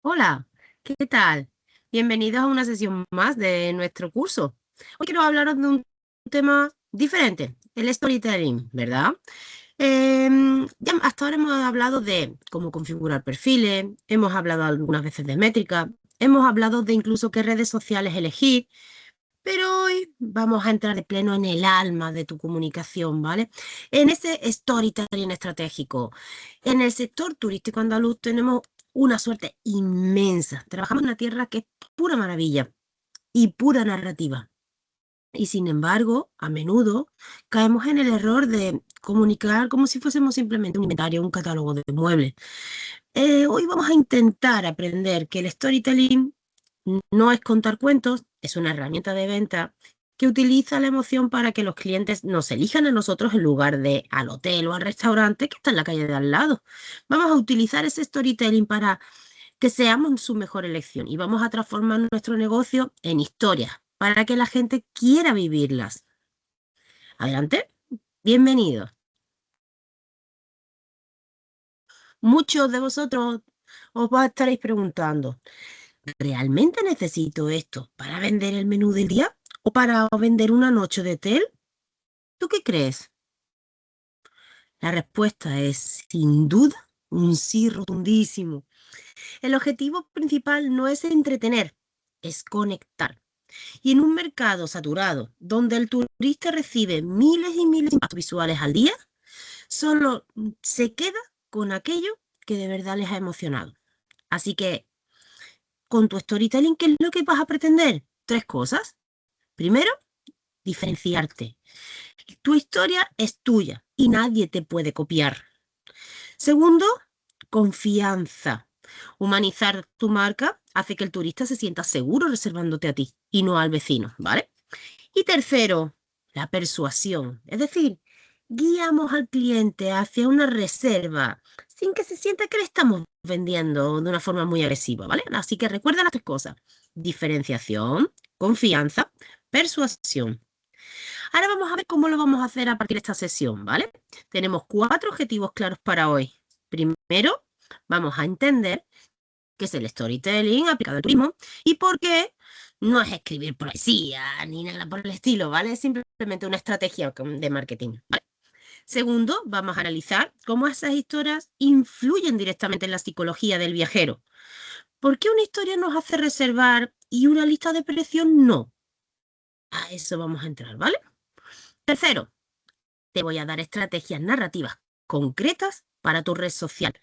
Hola, ¿qué tal? Bienvenidos a una sesión más de nuestro curso. Hoy quiero hablaros de un tema diferente, el storytelling, ¿verdad? Ya hasta ahora hemos hablado de cómo configurar perfiles, hemos hablado algunas veces de métrica, hemos hablado de incluso qué redes sociales elegir, pero hoy vamos a entrar de pleno en el alma de tu comunicación, ¿vale? En ese storytelling estratégico. En el sector turístico andaluz tenemos una suerte inmensa. Trabajamos en una tierra que es pura maravilla y pura narrativa. Y sin embargo, a menudo caemos en el error de comunicar como si fuésemos simplemente un inventario, un catálogo de muebles. Hoy vamos a intentar aprender que el storytelling no es contar cuentos, es una herramienta de venta que utiliza la emoción para que los clientes nos elijan a nosotros en lugar de al hotel o al restaurante que está en la calle de al lado. Vamos a utilizar ese storytelling para que seamos su mejor elección y vamos a transformar nuestro negocio en historias para que la gente quiera vivirlas. Adelante, bienvenidos. Muchos de vosotros os estaréis preguntando, ¿realmente necesito esto para vender el menú del día o para vender una noche de hotel? ¿Tú qué crees? La respuesta es, sin duda, un sí rotundísimo. El objetivo principal no es entretener, es conectar. Y en un mercado saturado, donde el turista recibe miles y miles de impactos visuales al día, solo se queda con aquello que de verdad les ha emocionado. Así que, con tu storytelling, ¿qué es lo que vas a pretender? Tres cosas. Primero, diferenciarte. Tu historia es tuya y nadie te puede copiar. Segundo, confianza. Humanizar tu marca hace que el turista se sienta seguro reservándote a ti y no al vecino, ¿vale? Y tercero, la persuasión. Es decir, guiamos al cliente hacia una reserva sin que se sienta que le estamos vendiendo de una forma muy agresiva, ¿vale? Así que recuerda las tres cosas. Diferenciación, confianza, persuasión. Ahora vamos a ver cómo lo vamos a hacer a partir de esta sesión, ¿vale? Tenemos 4 objetivos claros para hoy. Primero, vamos a entender qué es el storytelling aplicado al turismo y por qué no es escribir poesía ni nada por el estilo, ¿vale? Es simplemente una estrategia de marketing, ¿vale? Segundo, vamos a analizar cómo esas historias influyen directamente en la psicología del viajero. ¿Por qué una historia nos hace reservar y una lista de precios no? A eso vamos a entrar, ¿vale? Tercero, te voy a dar estrategias narrativas concretas para tu red social.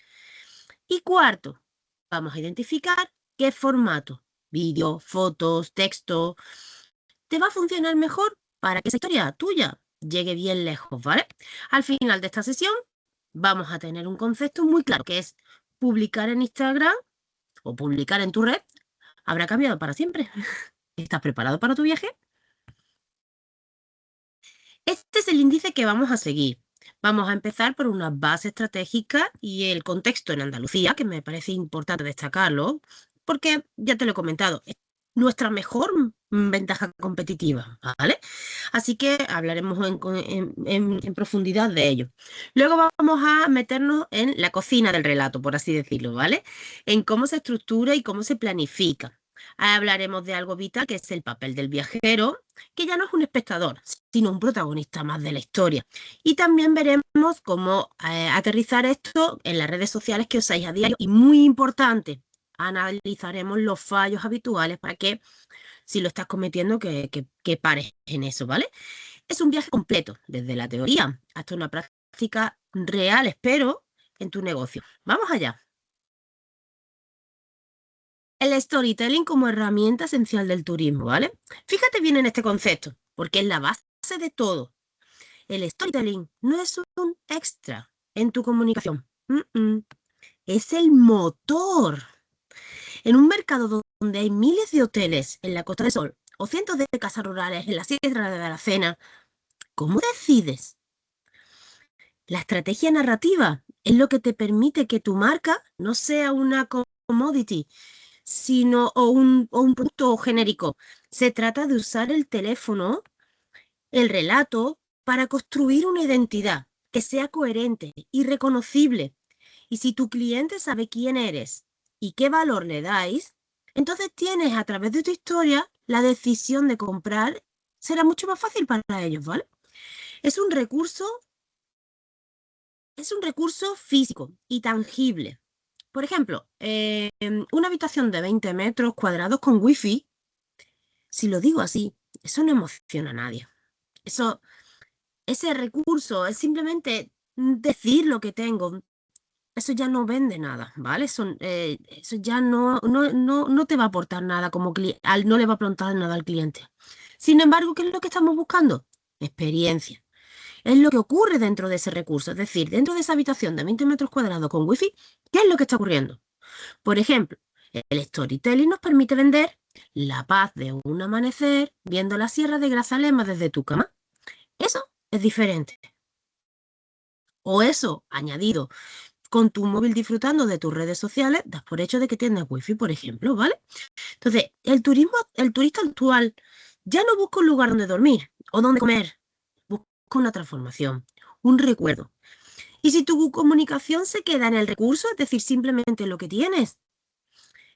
Y cuarto, vamos a identificar qué formato, vídeo, fotos, texto, te va a funcionar mejor para que esa historia tuya llegue bien lejos, ¿vale? Al final de esta sesión vamos a tener un concepto muy claro, que es publicar en Instagram o publicar en tu red. ¿Habrá cambiado para siempre? ¿Estás preparado para tu viaje? Este es el índice que vamos a seguir. Vamos a empezar por una base estratégica y el contexto en Andalucía, que me parece importante destacarlo, porque ya te lo he comentado, es nuestra mejor ventaja competitiva, ¿vale? Así que hablaremos en profundidad de ello. Luego vamos a meternos en la cocina del relato, por así decirlo, ¿vale? En cómo se estructura y cómo se planifica. Hablaremos de algo vital, que es el papel del viajero, que ya no es un espectador, sino un protagonista más de la historia. Y también veremos cómo aterrizar esto en las redes sociales que usáis a diario. Y muy importante, analizaremos los fallos habituales para que, si lo estás cometiendo, que pares en eso, ¿vale? Es un viaje completo, desde la teoría hasta una práctica real, espero, en tu negocio. Vamos allá. El storytelling como herramienta esencial del turismo, ¿vale? Fíjate bien en este concepto, porque es la base de todo. El storytelling no es un extra en tu comunicación. Es el motor. En un mercado donde hay miles de hoteles en la Costa del Sol o cientos de casas rurales en la Sierra de Aracena, ¿cómo decides? La estrategia narrativa es lo que te permite que tu marca no sea una commodity, sino o un producto genérico. Se trata de usar el teléfono, el relato, para construir una identidad que sea coherente y reconocible. Y si tu cliente sabe quién eres y qué valor le dais, entonces tienes a través de tu historia la decisión de comprar, será mucho más fácil para ellos, ¿vale? Es un recurso físico y tangible. Por ejemplo, una habitación de 20 metros cuadrados con wifi, si lo digo así, eso no emociona a nadie. Ese recurso es simplemente decir lo que tengo. Eso ya no vende nada, ¿vale? Eso ya no te va a aportar nada como cliente, no le va a aportar nada al cliente. Sin embargo, ¿qué es lo que estamos buscando? Experiencia. Es lo que ocurre dentro de ese recurso. Es decir, dentro de esa habitación de 20 metros cuadrados con wifi, ¿qué es lo que está ocurriendo? Por ejemplo, el storytelling nos permite vender la paz de un amanecer viendo la sierra de Grazalema desde tu cama. Eso es diferente. O eso, añadido con tu móvil disfrutando de tus redes sociales, das por hecho de que tienes wifi, por ejemplo, ¿vale? Entonces, el turista actual ya no busca un lugar donde dormir o donde comer, busca una transformación, un recuerdo. Y si tu comunicación se queda en el recurso, es decir, simplemente lo que tienes,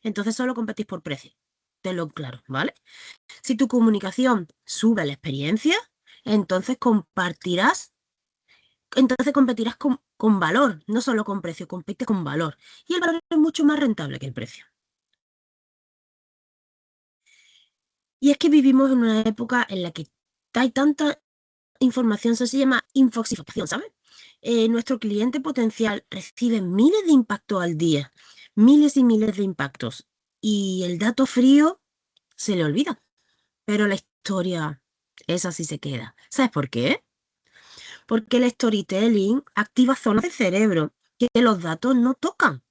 entonces solo competís por precio. Tenlo claro, ¿vale? Si tu comunicación sube la experiencia, entonces competirás con valor, no solo con precio, compites con valor. Y el valor es mucho más rentable que el precio. Y es que vivimos en una época en la que hay tanta información, eso se llama infoxicación, ¿sabes? Nuestro cliente potencial recibe miles de impactos al día, miles y miles de impactos. Y el dato frío se le olvida, pero la historia, esa sí se queda. ¿Sabes por qué? Porque el storytelling activa zonas del cerebro que los datos no tocan.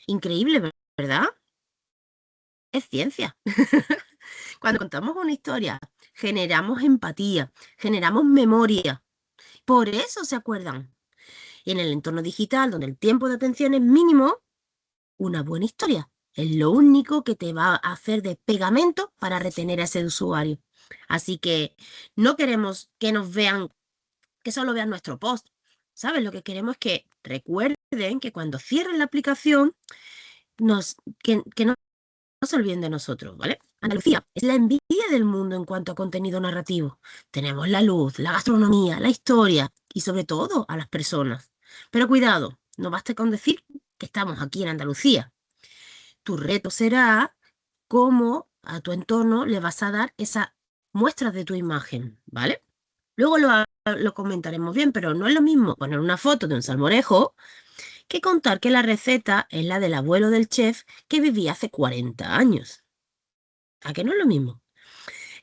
Increíble, ¿verdad? Es ciencia. Cuando contamos una historia, generamos empatía, generamos memoria. Por eso se acuerdan. Y en el entorno digital, donde el tiempo de atención es mínimo, una buena historia es lo único que te va a hacer de pegamento para retener a ese usuario. Así que no queremos que nos vean, que solo vean nuestro post. ¿Sabes? Lo que queremos es que recuerden que cuando cierren la aplicación, que no se olviden de nosotros, ¿vale? Andalucía es la envidia del mundo en cuanto a contenido narrativo. Tenemos la luz, la gastronomía, la historia y sobre todo a las personas. Pero cuidado, no basta con decir que estamos aquí en Andalucía. Tu reto será cómo a tu entorno le vas a dar esas muestras de tu imagen, ¿vale? Luego lo comentaremos bien, pero no es lo mismo poner una foto de un salmorejo que contar que la receta es la del abuelo del chef que vivía hace 40 años. ¿A que no es lo mismo?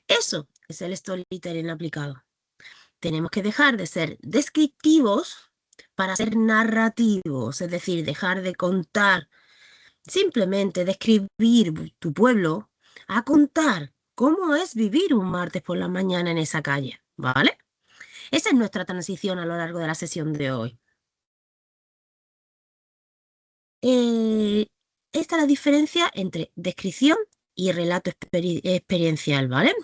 Eso es el storytelling aplicado. Tenemos que dejar de ser descriptivos para ser narrativos, es decir, dejar de contar, simplemente describir tu pueblo, a contar cómo es vivir un martes por la mañana en esa calle, ¿vale? Esa es nuestra transición a lo largo de la sesión de hoy. Eh, Esta es la diferencia entre descripción y relato experiencial, ¿vale?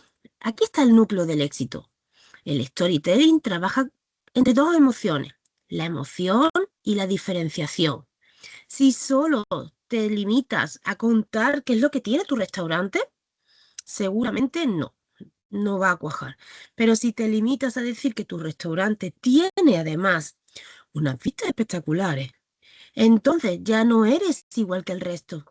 Aquí está el núcleo del éxito. El storytelling trabaja entre dos emociones, la emoción y la diferenciación. Si solo te limitas a contar qué es lo que tiene tu restaurante, seguramente no va a cuajar. Pero si te limitas a decir que tu restaurante tiene además unas vistas espectaculares, entonces ya no eres igual que el resto.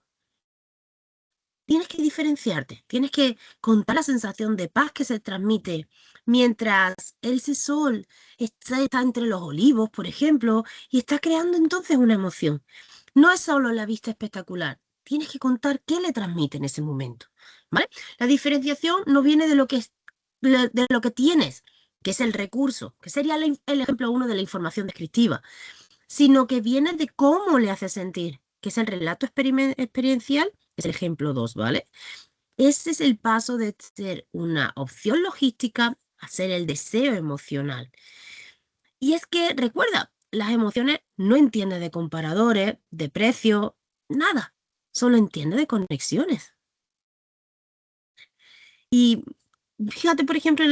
Tienes que diferenciarte, tienes que contar la sensación de paz que se transmite mientras ese sol está entre los olivos, por ejemplo, y está creando entonces una emoción. No es solo la vista espectacular, tienes que contar qué le transmite en ese momento, ¿vale? La diferenciación no viene de de lo que tienes, que es el recurso, que sería el ejemplo uno de la información descriptiva, sino que viene de cómo le hace sentir, que es el relato experiencial, es el ejemplo 2, ¿vale? Ese es el paso de ser una opción logística a ser el deseo emocional. Y es que, recuerda, las emociones no entienden de comparadores, de precio, nada. Solo entiende de conexiones. Y Fíjate, por ejemplo, en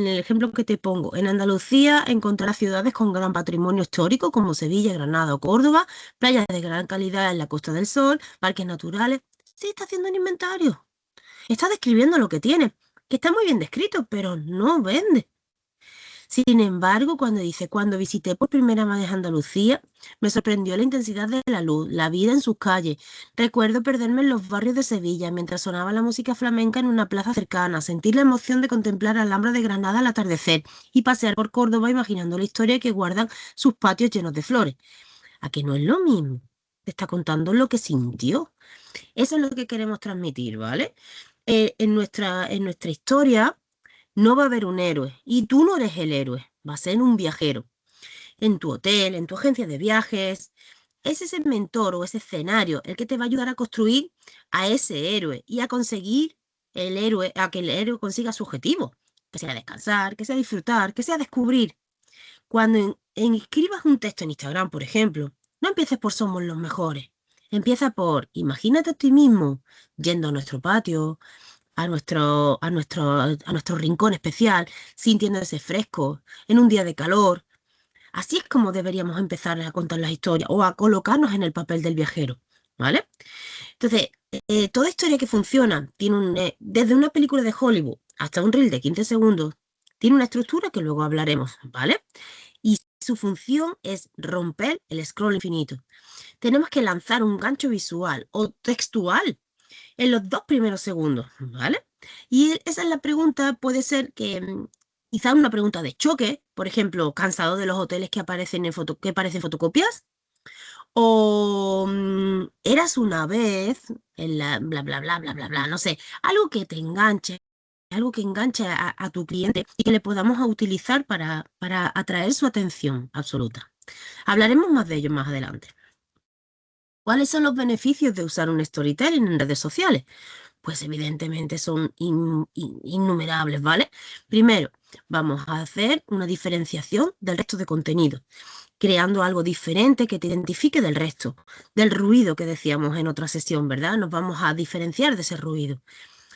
el ejemplo que te pongo. En Andalucía encontrarás ciudades con gran patrimonio histórico como Sevilla, Granada o Córdoba, playas de gran calidad en la Costa del Sol, parques naturales. Sí, está haciendo un inventario. Está describiendo lo que tiene, que está muy bien descrito, pero no vende. Sin embargo, cuando dice, cuando visité por primera vez Andalucía, me sorprendió la intensidad de la luz, la vida en sus calles. Recuerdo perderme en los barrios de Sevilla mientras sonaba la música flamenca en una plaza cercana, sentir la emoción de contemplar la Alhambra de Granada al atardecer y pasear por Córdoba imaginando la historia que guardan sus patios llenos de flores. ¿A que no es lo mismo? Te está contando lo que sintió. Eso es lo que queremos transmitir, ¿vale? En nuestra historia no va a haber un héroe y tú no eres el héroe, va a ser un viajero. En tu hotel, en tu agencia de viajes, es ese mentor o ese escenario el que te va a ayudar a construir a ese héroe y a conseguir a que el héroe consiga su objetivo, que sea descansar, que sea disfrutar, que sea descubrir. Cuando escribas un texto en Instagram, por ejemplo, no empieces por somos los mejores. Empieza por imagínate a ti mismo yendo a nuestro patio, a nuestro rincón especial, sintiéndose fresco, en un día de calor. Así es como deberíamos empezar a contar las historias o a colocarnos en el papel del viajero, ¿vale? Entonces, toda historia que funciona tiene desde una película de Hollywood hasta un reel de 15 segundos, tiene una estructura que luego hablaremos, ¿vale? Y su función es romper el scroll infinito. Tenemos que lanzar un gancho visual o textual en los 2 primeros segundos, ¿vale? Y esa es la pregunta, puede ser que quizá una pregunta de choque, por ejemplo, cansado de los hoteles que aparecen que parecen fotocopias, o eras una vez en la bla bla bla bla bla bla, no sé, algo que enganche a tu cliente y que le podamos utilizar para atraer su atención absoluta. Hablaremos más de ello más adelante. ¿Cuáles son los beneficios de usar un storytelling en redes sociales? Pues evidentemente son innumerables, ¿vale? Primero, vamos a hacer una diferenciación del resto de contenido, creando algo diferente que te identifique del resto, del ruido que decíamos en otra sesión, ¿verdad? Nos vamos a diferenciar de ese ruido.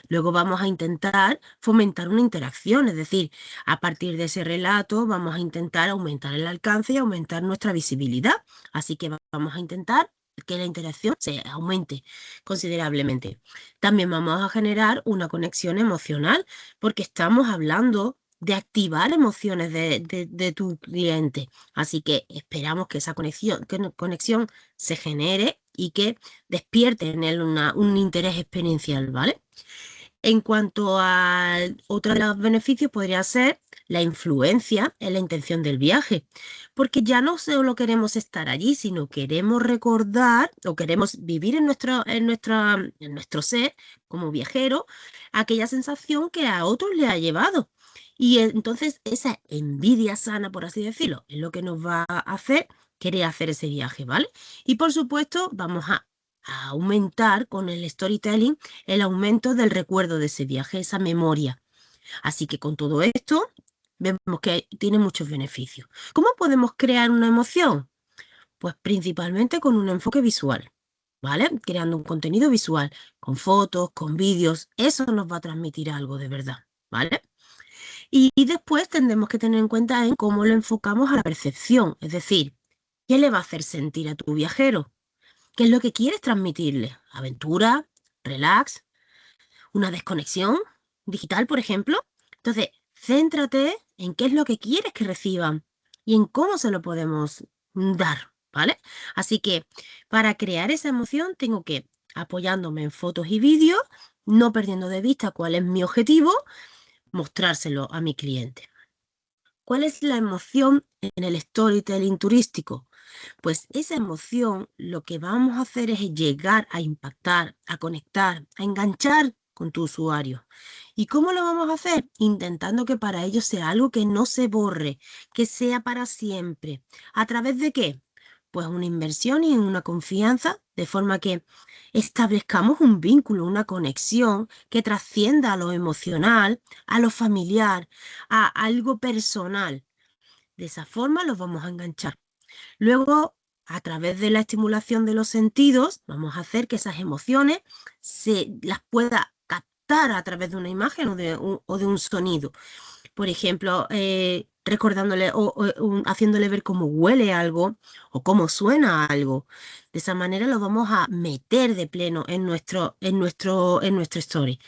Luego vamos a intentar fomentar una interacción, es decir, a partir de ese relato vamos a intentar aumentar el alcance y aumentar nuestra visibilidad. Así que vamos a intentar que la interacción se aumente considerablemente. También vamos a generar una conexión emocional porque estamos hablando de activar emociones de tu cliente. Así que esperamos que esa conexión se genere y que despierte en él un interés experiencial, ¿vale? En cuanto a otro de los beneficios podría ser la influencia en la intención del viaje, porque ya no solo queremos estar allí, sino queremos recordar o queremos vivir en nuestro ser como viajero aquella sensación que a otros le ha llevado. Y entonces esa envidia sana, por así decirlo, es lo que nos va a hacer querer hacer ese viaje, ¿vale? Y por supuesto, vamos a aumentar con el storytelling el aumento del recuerdo de ese viaje, esa memoria. Así que con todo esto vemos que tiene muchos beneficios. ¿Cómo podemos crear una emoción? Pues principalmente con un enfoque visual, ¿vale? Creando un contenido visual, con fotos, con vídeos, eso nos va a transmitir algo de verdad, ¿vale? Y después tendremos que tener en cuenta en cómo lo enfocamos a la percepción, es decir, ¿qué le va a hacer sentir a tu viajero? ¿Qué es lo que quieres transmitirle? ¿Aventura? ¿Relax? ¿Una desconexión digital, por ejemplo? Entonces, céntrate en qué es lo que quieres que reciban y en cómo se lo podemos dar, ¿vale? Así que para crear esa emoción tengo que, apoyándome en fotos y vídeos, no perdiendo de vista cuál es mi objetivo, mostrárselo a mi cliente. ¿Cuál es la emoción en el storytelling turístico? Pues esa emoción lo que vamos a hacer es llegar a impactar, a conectar, a enganchar con tu usuario. ¿Y cómo lo vamos a hacer? Intentando que para ellos sea algo que no se borre, que sea para siempre. ¿A través de qué? Pues una inversión y una confianza, de forma que establezcamos un vínculo, una conexión que trascienda a lo emocional, a lo familiar, a algo personal. De esa forma los vamos a enganchar. Luego, a través de la estimulación de los sentidos, vamos a hacer que esas emociones se las pueda captar conectar a través de una imagen o de un sonido. Por ejemplo, recordándole o haciéndole ver cómo huele algo o cómo suena algo. De esa manera lo vamos a meter de pleno en nuestro story.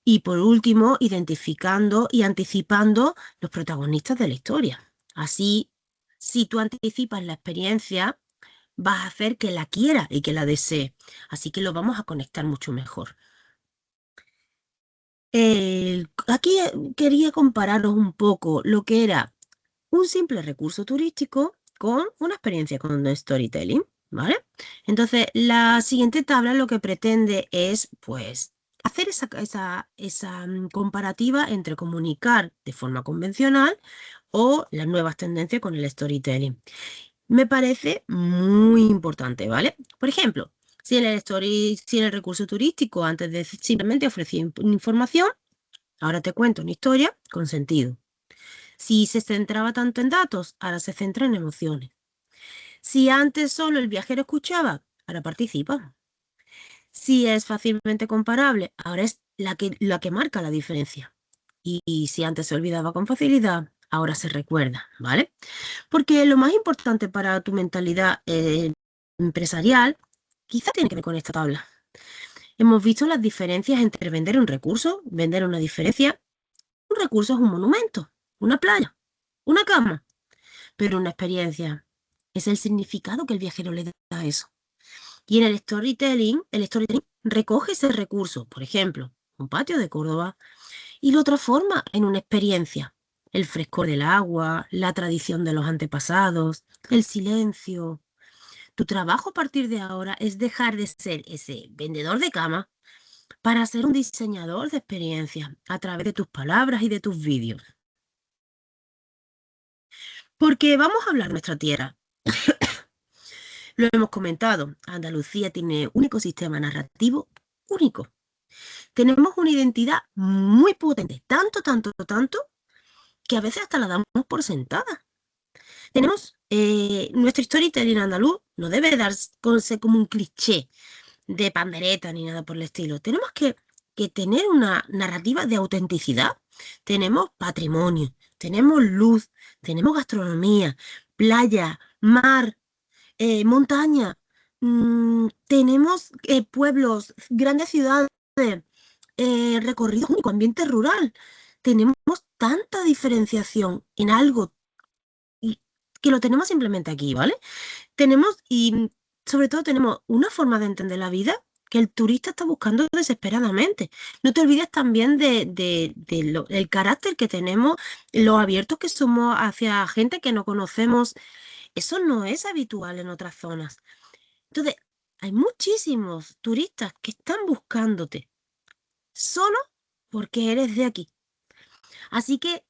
Y por último, identificando y anticipando los protagonistas de la historia. Así, si tú anticipas la experiencia, vas a hacer que la quiera y que la desee. Así que lo vamos a conectar mucho mejor. Aquí quería compararos un poco lo que era un simple recurso turístico con una experiencia con storytelling, ¿vale? Entonces, la siguiente tabla lo que pretende es, pues, hacer esa comparativa entre comunicar de forma convencional o las nuevas tendencias con el storytelling. Me parece muy importante, ¿vale? Por ejemplo, si en el recurso turístico antes de simplemente ofrecer información, ahora te cuento una historia con sentido. Si se centraba tanto en datos, ahora se centra en emociones. Si antes solo el viajero escuchaba, ahora participa. Si es fácilmente comparable, ahora es la que marca la diferencia. Y si antes se olvidaba con facilidad, ahora se recuerda, ¿vale? Porque lo más importante para tu mentalidad empresarial quizá tiene que ver con esta tabla. Hemos visto las diferencias entre vender un recurso, vender una diferencia. Un recurso es un monumento, una playa, una cama, pero una experiencia es el significado que el viajero le da a eso. Y en el storytelling recoge ese recurso, por ejemplo, un patio de Córdoba, y lo transforma en una experiencia. El frescor del agua, la tradición de los antepasados, el silencio. Tu trabajo a partir de ahora es dejar de ser ese vendedor de cama para ser un diseñador de experiencias a través de tus palabras y de tus vídeos. Porque vamos a hablar de nuestra tierra. Lo hemos comentado, Andalucía tiene un ecosistema narrativo único. Tenemos una identidad muy potente, tanto, tanto, tanto, que a veces hasta la damos por sentada. Tenemos nuestro storytelling andaluz, no debe darse como un cliché de pandereta ni nada por el estilo. Tenemos que tener una narrativa de autenticidad. Tenemos patrimonio, tenemos luz, tenemos gastronomía, playa, mar, montaña. Tenemos pueblos, grandes ciudades, recorridos únicos, ambiente rural. Tenemos tanta diferenciación en algo que lo tenemos simplemente aquí, ¿vale? Y sobre todo tenemos una forma de entender la vida que el turista está buscando desesperadamente. No te olvides también del carácter que tenemos, lo abiertos que somos hacia gente que no conocemos. Eso no es habitual en otras zonas. Entonces, hay muchísimos turistas que están buscándote solo porque eres de aquí. Así que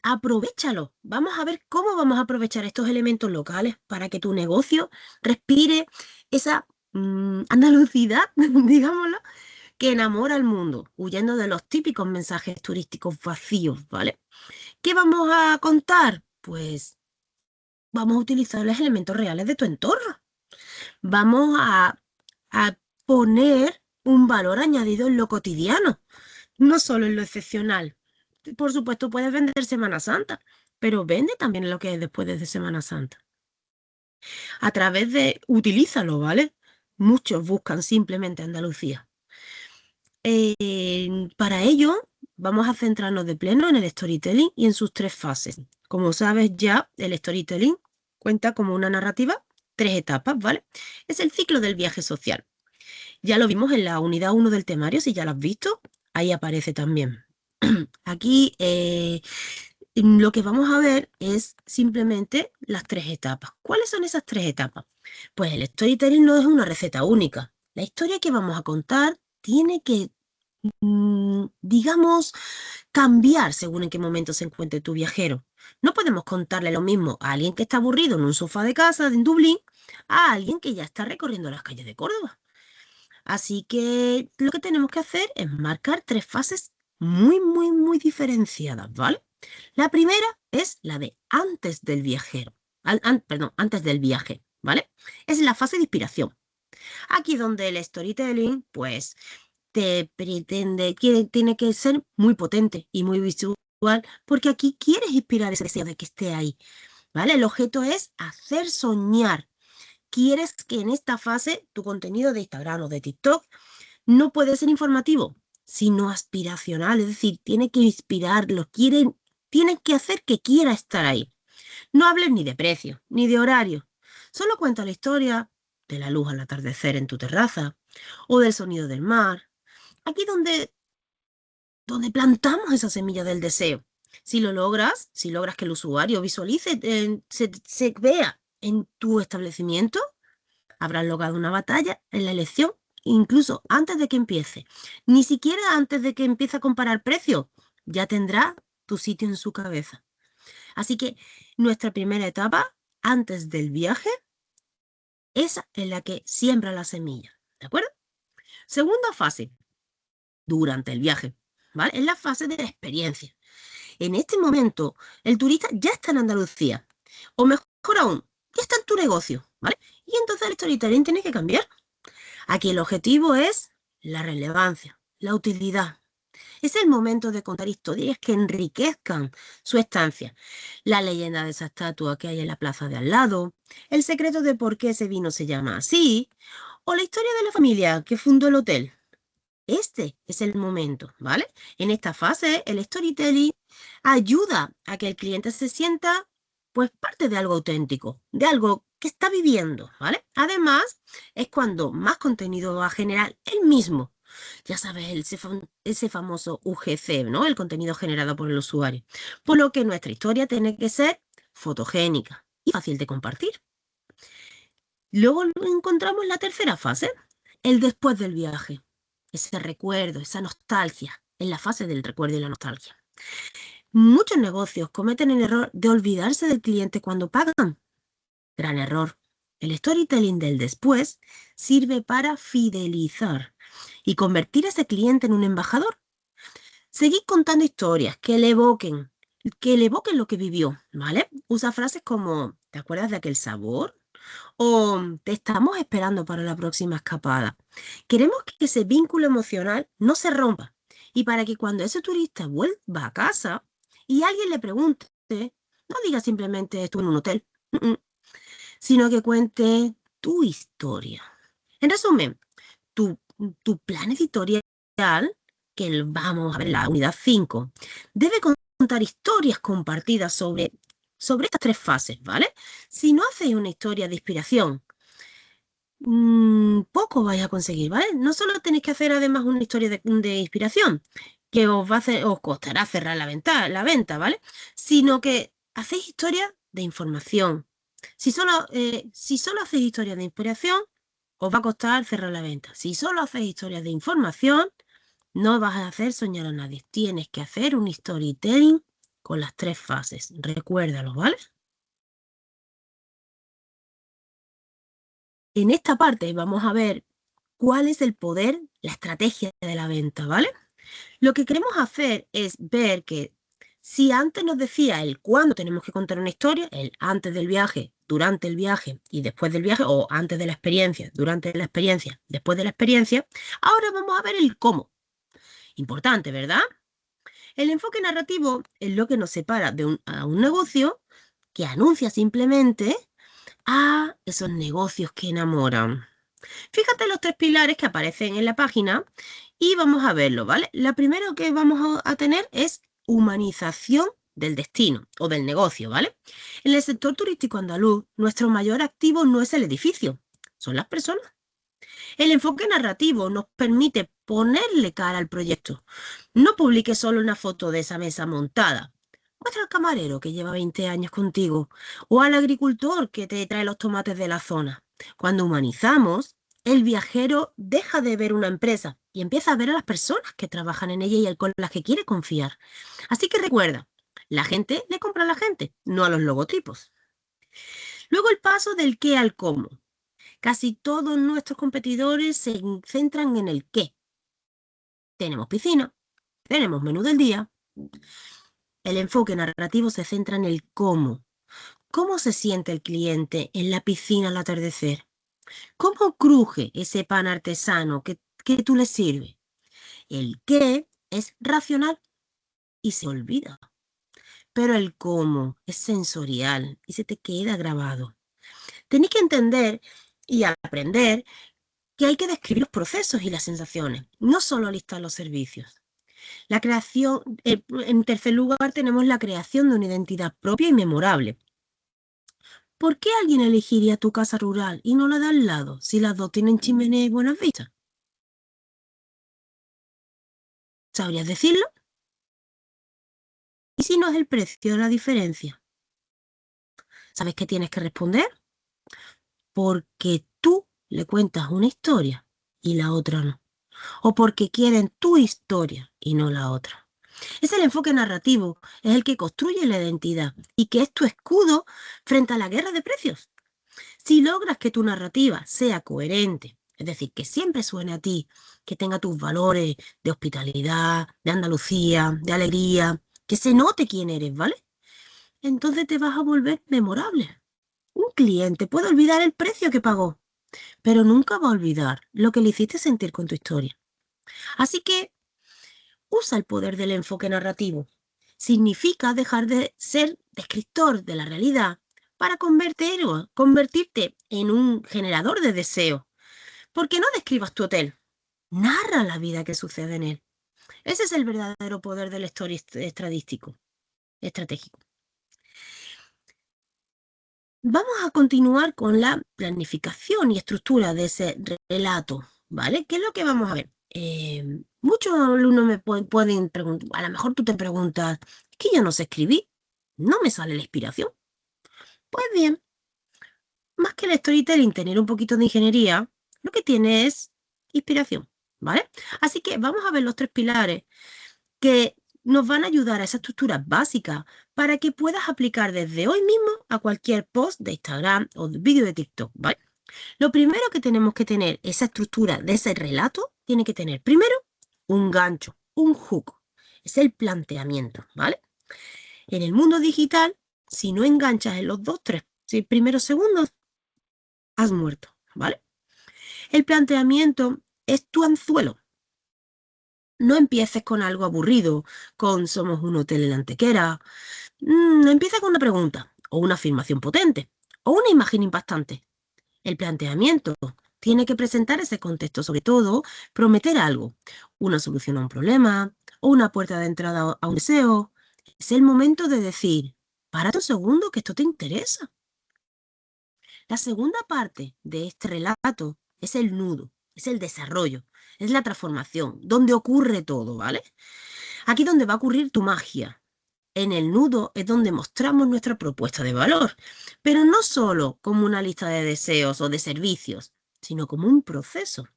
aprovéchalo. Vamos a ver cómo vamos a aprovechar estos elementos locales para que tu negocio respire esa andalucidad, digámoslo, que enamora al mundo, huyendo de los típicos mensajes turísticos vacíos, ¿vale? ¿Qué vamos a contar? Pues vamos a utilizar los elementos reales de tu entorno. Vamos a poner un valor añadido en lo cotidiano, no solo en lo excepcional. Por supuesto, puedes vender Semana Santa, pero vende también lo que es después de Semana Santa. A través utilízalo, ¿vale? Muchos buscan simplemente Andalucía. Para ello, vamos a centrarnos de pleno en el storytelling y en sus tres fases. Como sabes ya, el storytelling cuenta como una narrativa, tres etapas, ¿vale? Es el ciclo del viaje social. Ya lo vimos en la unidad 1 del temario, si ya lo has visto, ahí aparece también. Aquí lo que vamos a ver es simplemente las tres etapas. ¿Cuáles son esas tres etapas? Pues el storytelling no es una receta única. La historia que vamos a contar tiene que, digamos, cambiar según en qué momento se encuentre tu viajero. No podemos contarle lo mismo a alguien que está aburrido en un sofá de casa en Dublín a alguien que ya está recorriendo las calles de Córdoba. Así que lo que tenemos que hacer es marcar tres fases muy, muy, muy diferenciadas, ¿vale? La primera es la de antes del viajero, perdón, antes del viaje, ¿vale? Es la fase de inspiración. Aquí donde el storytelling, pues, tiene que ser muy potente y muy visual, porque aquí quieres inspirar ese deseo de que esté ahí, ¿vale? El objeto es hacer soñar. Quieres que en esta fase tu contenido de Instagram o de TikTok no puede ser informativo, sino aspiracional, es decir, tiene que inspirarlos, tienen que hacer que quiera estar ahí. No hables ni de precio, ni de horario, solo cuenta la historia de la luz al atardecer en tu terraza o del sonido del mar, aquí donde plantamos esa semilla del deseo. Si lo logras, si logras que el usuario visualice, se vea en tu establecimiento, habrás logrado una batalla en la elección, incluso antes de que empiece. Ni siquiera antes de que empiece a comparar precios, ya tendrá tu sitio en su cabeza. Así que nuestra primera etapa, antes del viaje, esa en la que siembra la semilla. ¿De acuerdo? Segunda fase, durante el viaje, ¿vale? Es la fase de la experiencia. En este momento, el turista ya está en Andalucía, o mejor aún, ya está en tu negocio, ¿vale? Y entonces el storytelling tiene que cambiar. Aquí el objetivo es la relevancia, la utilidad. Es el momento de contar historias que enriquezcan su estancia. La leyenda de esa estatua que hay en la plaza de al lado, el secreto de por qué ese vino se llama así, o la historia de la familia que fundó el hotel. Este es el momento, ¿vale? En esta fase, el storytelling ayuda a que el cliente se sienta, pues, parte de algo auténtico, de algo que está viviendo, ¿vale? Además, es cuando más contenido va a generar él mismo. Ya sabes, ese famoso UGC, ¿no? El contenido generado por el usuario. Por lo que nuestra historia tiene que ser fotogénica y fácil de compartir. Luego encontramos la tercera fase, el después del viaje. Ese recuerdo, esa nostalgia, en la fase del recuerdo y la nostalgia. Muchos negocios cometen el error de olvidarse del cliente cuando pagan. Gran error. El storytelling del después sirve para fidelizar y convertir a ese cliente en un embajador. Seguid contando historias que le evoquen lo que vivió, ¿vale? Usa frases como, ¿te acuerdas de aquel sabor? O te estamos esperando para la próxima escapada. Queremos que ese vínculo emocional no se rompa y para que cuando ese turista vuelva a casa y alguien le pregunte, no diga simplemente estuve en un hotel, sino que cuente tu historia. En resumen, tu, tu plan editorial, que vamos a ver en la unidad 5, debe contar historias compartidas sobre estas tres fases, ¿vale? Si no hacéis una historia de inspiración, poco vais a conseguir, ¿vale? No solo tenéis que hacer además una historia de inspiración, que os costará cerrar la venta, ¿vale? Sino que hacéis historias de información. Si solo hacéis historias de inspiración, os va a costar cerrar la venta. Si solo hacéis historias de información, no vas a hacer soñar a nadie. Tienes que hacer un storytelling con las tres fases. Recuérdalo, ¿vale? En esta parte vamos a ver cuál es el poder, la estrategia de la venta, ¿vale? Lo que queremos hacer es ver que si antes nos decía el cuándo tenemos que contar una historia, el antes del viaje, durante el viaje y después del viaje, o antes de la experiencia, durante la experiencia, después de la experiencia, ahora vamos a ver el cómo. Importante, ¿verdad? El enfoque narrativo es lo que nos separa a un negocio que anuncia simplemente a esos negocios que enamoran. Fíjate los tres pilares que aparecen en la página y vamos a verlo, ¿vale? La primera que vamos a tener es humanización del destino o del negocio, ¿vale? En el sector turístico andaluz, nuestro mayor activo no es el edificio, son las personas. El enfoque narrativo nos permite ponerle cara al proyecto. No publiques solo una foto de esa mesa montada. Muestra al camarero que lleva 20 años contigo o al agricultor que te trae los tomates de la zona. Cuando humanizamos, el viajero deja de ver una empresa y empieza a ver a las personas que trabajan en ella y con las que quiere confiar. Así que recuerda, la gente le compra a la gente, no a los logotipos. Luego el paso del qué al cómo. Casi todos nuestros competidores se centran en el qué. Tenemos piscina, tenemos menú del día. El enfoque narrativo se centra en el cómo. ¿Cómo se siente el cliente en la piscina al atardecer? ¿Cómo cruje ese pan artesano que tú le sirves? El qué es racional y se olvida. Pero el cómo es sensorial y se te queda grabado. Tenéis que entender y aprender que hay que describir los procesos y las sensaciones, no solo listar los servicios. La creación, en tercer lugar, tenemos la creación de una identidad propia y memorable. ¿Por qué alguien elegiría tu casa rural y no la de al lado, si las dos tienen chimenea y buenas vistas? ¿Sabrías decirlo? ¿Y si no es el precio de la diferencia? ¿Sabes qué tienes que responder? Porque tú le cuentas una historia y la otra no. O porque quieren tu historia y no la otra. Es el enfoque narrativo, es el que construye la identidad y que es tu escudo frente a la guerra de precios. Si logras que tu narrativa sea coherente, es decir, que siempre suene a ti, que tenga tus valores de hospitalidad, de Andalucía, de alegría, que se note quién eres, ¿vale? Entonces te vas a volver memorable. Un cliente puede olvidar el precio que pagó, pero nunca va a olvidar lo que le hiciste sentir con tu historia. Así que usa el poder del enfoque narrativo. Significa dejar de ser descriptor de la realidad para convertirte en un generador de deseo. ¿Por qué no describas tu hotel? Narra la vida que sucede en él. Ese es el verdadero poder del estratégico. Vamos a continuar con la planificación y estructura de ese relato, ¿vale? ¿Qué es lo que vamos a ver? Muchos alumnos me pueden preguntar, a lo mejor tú te preguntas, es que yo no sé escribir, no me sale la inspiración. Pues bien, más que el storytelling tener un poquito de ingeniería, lo que tiene es inspiración, ¿vale? Así que vamos a ver los tres pilares que nos van a ayudar a esa estructura básica para que puedas aplicar desde hoy mismo a cualquier post de Instagram o de vídeo de TikTok, ¿vale? Lo primero que tenemos que tener, esa estructura de ese relato, tiene que tener primero un gancho, un hook. Es el planteamiento, ¿vale? En el mundo digital, si no enganchas en los dos, tres primeros segundos, has muerto, ¿vale? El planteamiento es tu anzuelo. No empieces con algo aburrido, con somos un hotel en Antequera. Empieza con una pregunta, o una afirmación potente, o una imagen impactante. El planteamiento tiene que presentar ese contexto, sobre todo prometer algo, una solución a un problema o una puerta de entrada a un deseo. Es el momento de decir, párate un segundo que esto te interesa. La segunda parte de este relato es el nudo, es el desarrollo, es la transformación, donde ocurre todo, ¿vale? Aquí donde va a ocurrir tu magia. En el nudo es donde mostramos nuestra propuesta de valor, pero no solo como una lista de deseos o de servicios, sino como un proceso.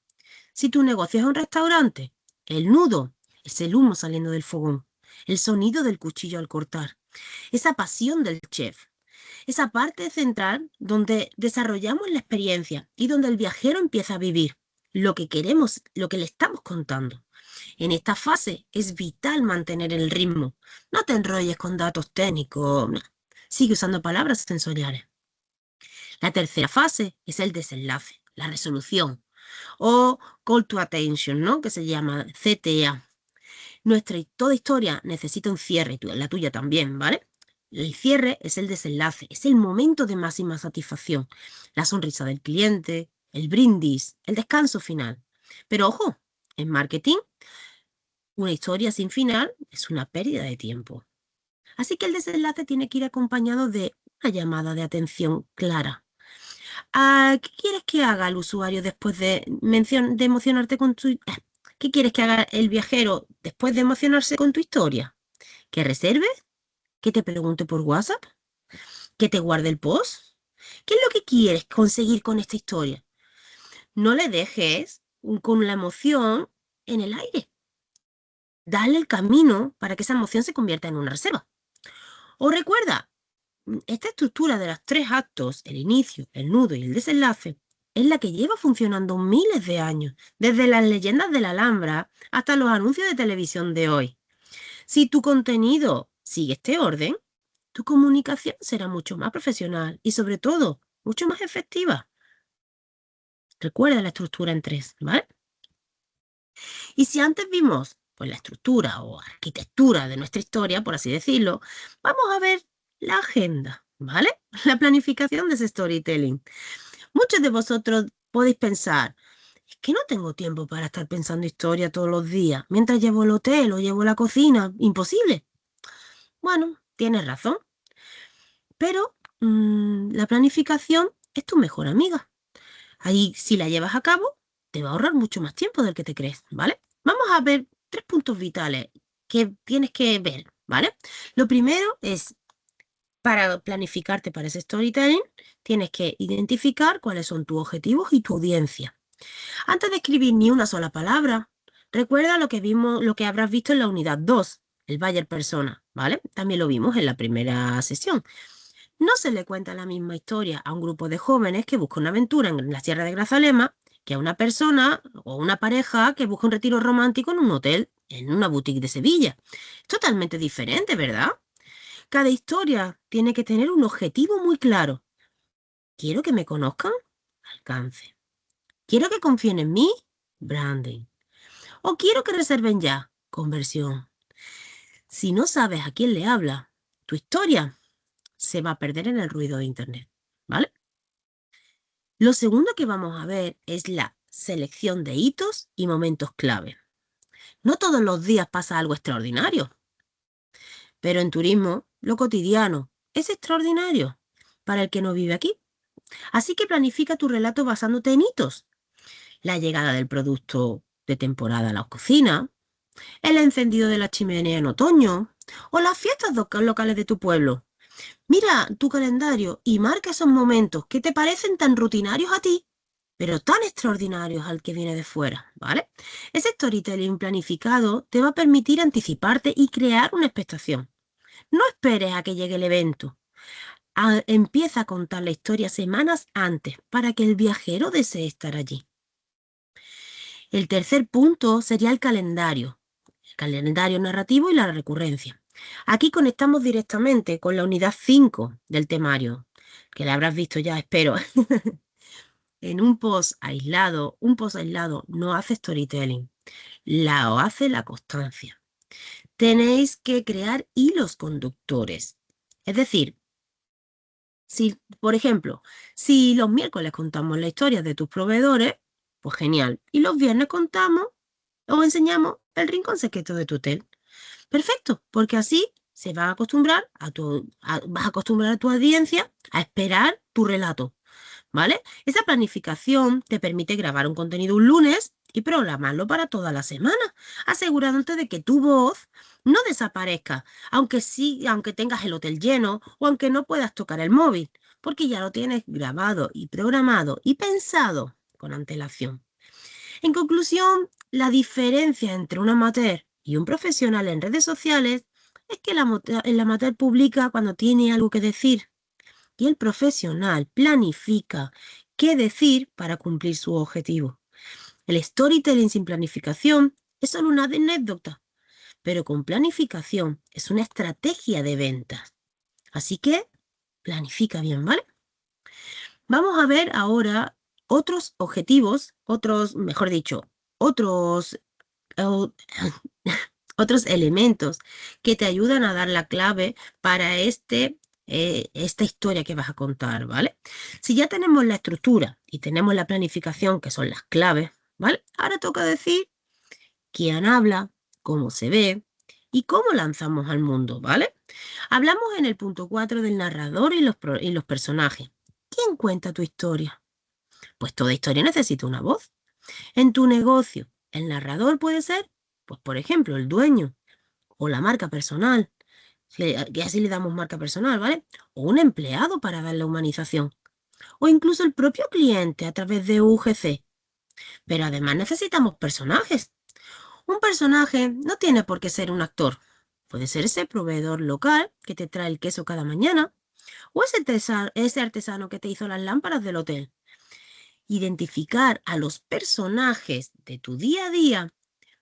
Si tu negocio es un restaurante, el nudo es el humo saliendo del fogón, el sonido del cuchillo al cortar, esa pasión del chef, esa parte central donde desarrollamos la experiencia y donde el viajero empieza a vivir lo que queremos, lo que le estamos contando. En esta fase es vital mantener el ritmo. No te enrolles con datos técnicos. No. Sigue usando palabras sensoriales. La tercera fase es el desenlace, la resolución o call to attention, ¿no? Que se llama CTA. Toda historia necesita un cierre, la tuya también, ¿vale? El cierre es el desenlace, es el momento de máxima satisfacción. La sonrisa del cliente, el brindis, el descanso final. Pero ojo, en marketing una historia sin final es una pérdida de tiempo. Así que el desenlace tiene que ir acompañado de una llamada de atención clara. ¿Qué quieres que haga el usuario después de emocionarte con tu... ¿Qué quieres que haga el viajero después de emocionarse con tu historia? ¿Que reserve? ¿Que te pregunte por WhatsApp? ¿Que te guarde el post? ¿Qué es lo que quieres conseguir con esta historia? No le dejes con la emoción en el aire. Dale el camino para que esa emoción se convierta en una reserva. O recuerda, esta estructura de los tres actos, el inicio, el nudo y el desenlace, es la que lleva funcionando miles de años, desde las leyendas de la Alhambra hasta los anuncios de televisión de hoy. Si tu contenido sigue este orden, tu comunicación será mucho más profesional y sobre todo, mucho más efectiva. Recuerda la estructura en tres, ¿vale? Y si antes vimos pues, la estructura o arquitectura de nuestra historia, por así decirlo, vamos a ver la agenda, ¿vale? La planificación de ese storytelling. Muchos de vosotros podéis pensar, es que no tengo tiempo para estar pensando historia todos los días, mientras llevo el hotel o llevo la cocina, imposible. Bueno, tienes razón, pero la planificación es tu mejor amiga. Ahí, si la llevas a cabo, te va a ahorrar mucho más tiempo del que te crees, ¿vale? Vamos a ver 3 puntos vitales que tienes que ver, ¿vale? Lo primero es, para planificarte para ese storytelling, tienes que identificar cuáles son tus objetivos y tu audiencia. Antes de escribir ni una sola palabra, recuerda lo que vimos, lo que habrás visto en la unidad 2, el buyer persona, ¿vale? También lo vimos en la primera sesión. No se le cuenta la misma historia a un grupo de jóvenes que busca una aventura en la Sierra de Grazalema que a una persona o una pareja que busca un retiro romántico en un hotel, en una boutique de Sevilla. Es totalmente diferente, ¿verdad? Cada historia tiene que tener un objetivo muy claro. ¿Quiero que me conozcan? Alcance. ¿Quiero que confíen en mí? Branding. ¿O quiero que reserven ya? Conversión. Si no sabes a quién le habla, tu historia se va a perder en el ruido de Internet, ¿vale? Lo segundo que vamos a ver es la selección de hitos y momentos clave. No todos los días pasa algo extraordinario, pero en turismo lo cotidiano es extraordinario para el que no vive aquí. Así que planifica tu relato basándote en hitos. La llegada del producto de temporada a la cocina, el encendido de la chimenea en otoño o las fiestas locales de tu pueblo. Mira tu calendario y marca esos momentos que te parecen tan rutinarios a ti, pero tan extraordinarios al que viene de fuera, ¿vale? Ese storytelling planificado te va a permitir anticiparte y crear una expectación. No esperes a que llegue el evento. Empieza a contar la historia semanas antes para que el viajero desee estar allí. El tercer punto sería el calendario narrativo y la recurrencia. Aquí conectamos directamente con la unidad 5 del temario, que la habrás visto ya, espero. En un post aislado no hace storytelling, la hace la constancia. Tenéis que crear hilos conductores. Es decir, si, por ejemplo, si los miércoles contamos la historia de tus proveedores, pues genial. Y los viernes contamos o enseñamos el rincón secreto de tu hotel. Perfecto, porque así se va a acostumbrar vas a acostumbrar a tu audiencia a esperar tu relato, ¿vale? Esa planificación te permite grabar un contenido un lunes y programarlo para toda la semana, asegurándote de que tu voz no desaparezca, aunque tengas el hotel lleno o aunque no puedas tocar el móvil, porque ya lo tienes grabado y programado y pensado con antelación. En conclusión, la diferencia entre un amateur y un profesional en redes sociales es que el amateur publica cuando tiene algo que decir y el profesional planifica qué decir para cumplir su objetivo. El storytelling sin planificación es solo una anécdota, pero con planificación es una estrategia de ventas. Así que planifica bien, ¿vale? Vamos a ver ahora otros objetivos, mejor dicho, otros, otros elementos que te ayudan a dar la clave para esta historia que vas a contar, ¿vale? Si ya tenemos la estructura y tenemos la planificación, que son las claves, ¿vale? Ahora toca decir quién habla, cómo se ve y cómo lanzamos al mundo, ¿vale? Hablamos en el punto 4 del narrador y los personajes. ¿Quién cuenta tu historia? Pues toda historia necesita una voz. En tu negocio, el narrador puede ser, pues por ejemplo, el dueño o la marca personal, que así le damos marca personal, ¿vale? O un empleado para darle humanización. O incluso el propio cliente a través de UGC. Pero además necesitamos personajes. Un personaje no tiene por qué ser un actor. Puede ser ese proveedor local que te trae el queso cada mañana. O ese artesano que te hizo las lámparas del hotel. Identificar a los personajes de tu día a día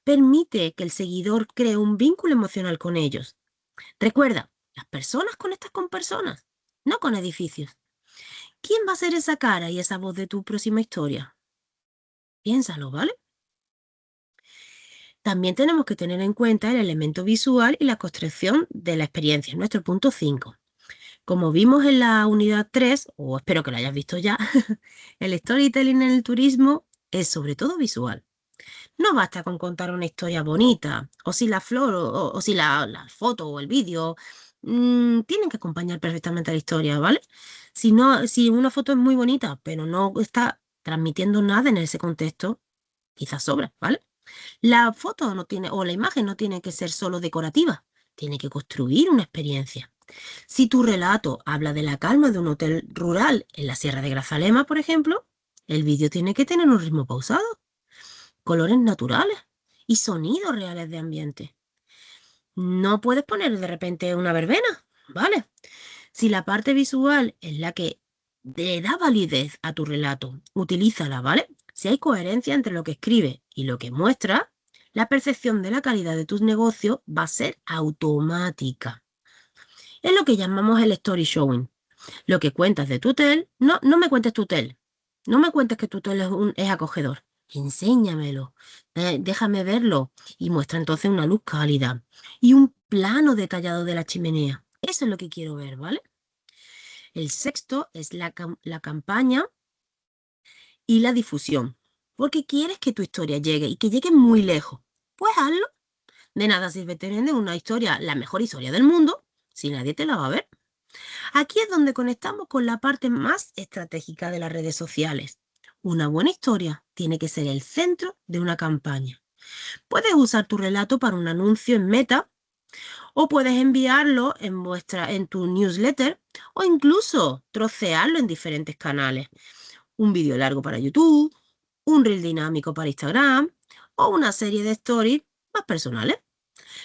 permite que el seguidor cree un vínculo emocional con ellos. Recuerda, las personas conectan con personas, no con edificios. ¿Quién va a ser esa cara y esa voz de tu próxima historia? Piénsalo, ¿vale? También tenemos que tener en cuenta el elemento visual y la construcción de la experiencia, nuestro punto 5. Como vimos en la unidad 3, o espero que lo hayas visto ya, el storytelling en el turismo es sobre todo visual. No basta con contar una historia bonita, o si la flor, o si la foto o el vídeo tienen que acompañar perfectamente a la historia, ¿vale? Si no, si una foto es muy bonita, pero no está transmitiendo nada en ese contexto, quizás sobra, ¿vale? La foto no tiene, o la imagen no tiene que ser solo decorativa, tiene que construir una experiencia. Si tu relato habla de la calma de un hotel rural en la Sierra de Grazalema, por ejemplo, el vídeo tiene que tener un ritmo pausado, colores naturales y sonidos reales de ambiente. No puedes poner de repente una verbena, ¿vale? Si la parte visual es la que le da validez a tu relato, utilízala, ¿vale? Si hay coherencia entre lo que escribe y lo que muestra, la percepción de la calidad de tus negocios va a ser automática. Es lo que llamamos el story showing. Lo que cuentas de tu hotel, no me cuentes tu hotel. No me cuentes que tu hotel es acogedor. Enséñamelo. Déjame verlo. Y muestra entonces una luz cálida y un plano detallado de la chimenea. Eso es lo que quiero ver, ¿vale? El sexto es la campaña y la difusión. Porque quieres que tu historia llegue y que llegue muy lejos. Pues hazlo. De nada sirve tener una historia, la mejor historia del mundo, si nadie te la va a ver. Aquí es donde conectamos con la parte más estratégica de las redes sociales. Una buena historia tiene que ser el centro de una campaña. Puedes usar tu relato para un anuncio en Meta o puedes enviarlo en tu newsletter o incluso trocearlo en diferentes canales. Un vídeo largo para YouTube, un reel dinámico para Instagram o una serie de stories más personales.